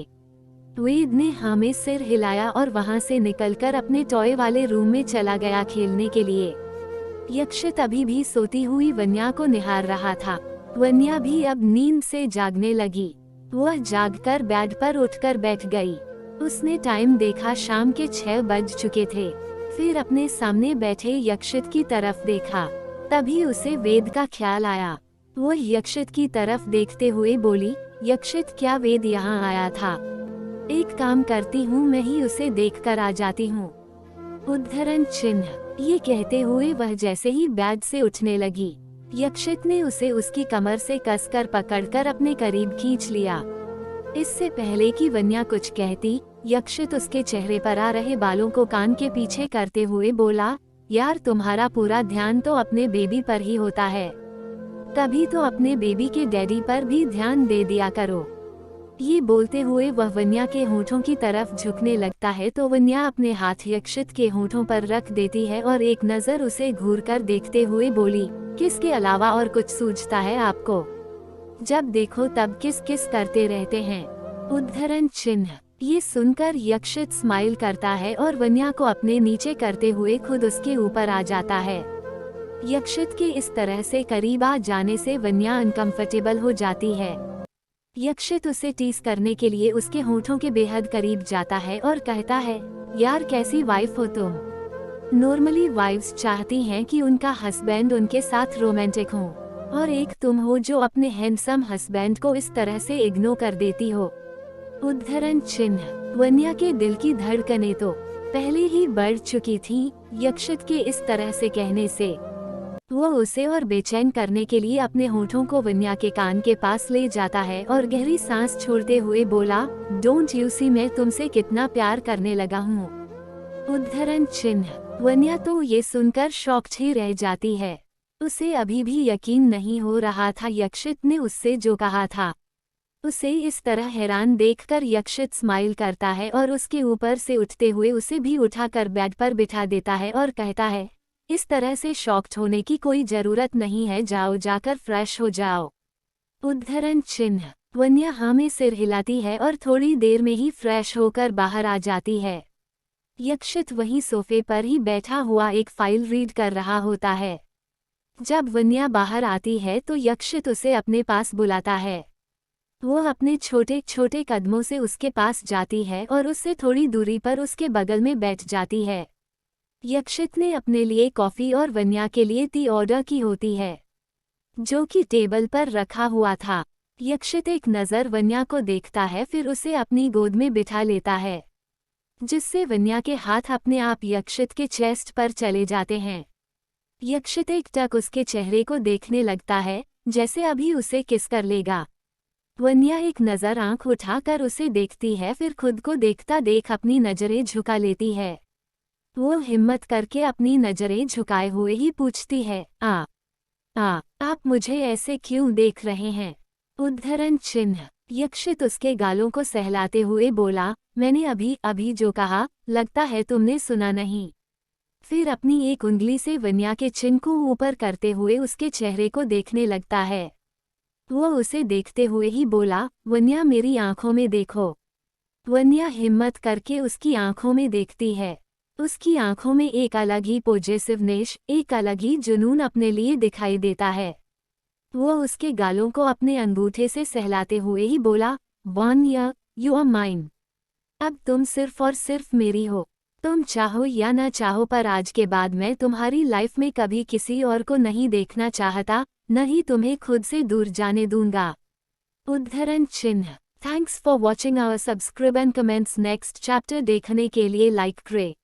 वेद ने हाँ में सिर हिलाया और वहाँ से निकलकर अपने टॉय वाले रूम में चला गया खेलने के लिए। यक्षित अभी भी सोती हुई वन्या को निहार रहा था। वन्या भी अब नींद से जागने लगी। वह जागकर बेड पर उठकर बैठ गई। उसने टाइम देखा, शाम के 6 बज चुके थे। फिर अपने सामने बैठे यक्षित की तरफ देखा। तभी उसे वेद का ख्याल आया। वो यक्षित की तरफ देखते हुए बोली, यक्षित, क्या वेद यहाँ आया था? एक काम करती हूँ, मैं ही उसे देखकर आ जाती हूँ। उद्धरण चिन्ह। ये कहते हुए वह जैसे ही बेड से उठने लगी, यक्षित ने उसे उसकी कमर से कसकर पकड़कर अपने करीब खींच लिया। इससे पहले कि वन्या कुछ कहती, यक्षित उसके चेहरे पर आ रहे बालों को कान के पीछे करते हुए बोला, यार, तुम्हारा पूरा ध्यान तो अपने बेबी पर ही होता है, तभी तो अपने बेबी के डैडी पर भी ध्यान दे दिया करो। ये बोलते हुए वह वन्या के होंठों की तरफ झुकने लगता है तो वन्या अपने हाथ यक्षित के होंठों पर रख देती है और एक नजर उसे घूरकर देखते हुए बोली, किसके अलावा और कुछ सूझता है आपको? जब देखो तब किस किस करते रहते हैं। उद्धरण चिन्ह। ये सुनकर यक्षित स्माइल करता है और वन्या को अपने नीचे करते हुए खुद उसके ऊपर आ जाता है। यक्षित के इस तरह से करीब आ जाने से वन्या अनकंफर्टेबल हो जाती है। यक्षित उसे टीस करने के लिए उसके होंठों के बेहद करीब जाता है और कहता है, यार, कैसी वाइफ हो तुम? नॉर्मली वाइफ्स चाहती हैं कि उनका हस्बैंड उनके साथ रोमांटिक हो, और एक तुम हो जो अपने हैंडसम हस्बैंड को इस तरह से इग्नोर कर देती हो। उद्धरण चिन्ह। वन्या के दिल की धड़कनें तो पहले ही बढ़ चुकी थी यक्षित के इस तरह से कहने से। वो उसे और बेचैन करने के लिए अपने होठों को वन्या के कान के पास ले जाता है और गहरी सांस छोड़ते हुए बोला, डोंट यू सी मैं तुमसे कितना प्यार करने लगा हूँ। उद्धरण चिन्ह। वन्या तो ये सुनकर शॉक्ड ही रह जाती है। उसे अभी भी यकीन नहीं हो रहा था यक्षित ने उससे जो कहा था। उसे इस तरह हैरान देखकर यक्षित स्माइल करता है और उसके ऊपर से उठते हुए उसे भी उठाकर बेड पर बिठा देता है और कहता है, इस तरह से शॉक्ड होने की कोई जरूरत नहीं है, जाओ जाकर फ्रेश हो जाओ। उद्धरण चिन्ह। वन्या हाँ में सिर हिलाती है और थोड़ी देर में ही फ्रेश होकर बाहर आ जाती है। यक्षित वहीं सोफे पर ही बैठा हुआ एक फाइल रीड कर रहा होता है। जब वन्या बाहर आती है तो यक्षित उसे अपने पास बुलाता है। वो अपने छोटे छोटे कदमों से उसके पास जाती है और उससे थोड़ी दूरी पर उसके बगल में बैठ जाती है। यक्षित ने अपने लिए कॉफी और वन्या के लिए टी ऑर्डर की होती है, जो कि टेबल पर रखा हुआ था। यक्षित एक नज़र वन्या को देखता है, फिर उसे अपनी गोद में बिठा लेता है, जिससे वन्या के हाथ अपने आप यक्षित के चेस्ट पर चले जाते हैं। यक्षित एक टक उसके चेहरे को देखने लगता है, जैसे अभी उसे किस कर लेगा। वन्या एक नज़र आंख उठाकर उसे देखती है, फिर खुद को देखता देख अपनी नज़रें झुका लेती है। वो हिम्मत करके अपनी नज़रें झुकाए हुए ही पूछती है, आप मुझे ऐसे क्यों देख रहे हैं? उद्धरण चिन्ह। यक्षित उसके गालों को सहलाते हुए बोला, मैंने अभी जो कहा, लगता है तुमने सुना नहीं। फिर अपनी एक उंगली से वन्या के चिन्ह को ऊपर करते हुए उसके चेहरे को देखने लगता है। वो उसे देखते हुए ही बोला, वन्या मेरी आंखों में देखो। वन्या हिम्मत करके उसकी आंखों में देखती है। उसकी आंखों में एक अलग ही पॉजिटिवनेस, एक अलग ही जुनून अपने लिए दिखाई देता है। वो उसके गालों को अपने अंगूठे से सहलाते हुए ही बोला, वन्या यू आर माइन। अब तुम सिर्फ और सिर्फ मेरी हो। तुम चाहो या ना चाहो, पर आज के बाद मैं तुम्हारी लाइफ में कभी किसी और को नहीं देखना चाहता, न ही तुम्हें खुद से दूर जाने दूंगा। उद्धरण चिन्ह। Thanks for watching our. Subscribe and comments. Next chapter देखने के लिए लाइक करें।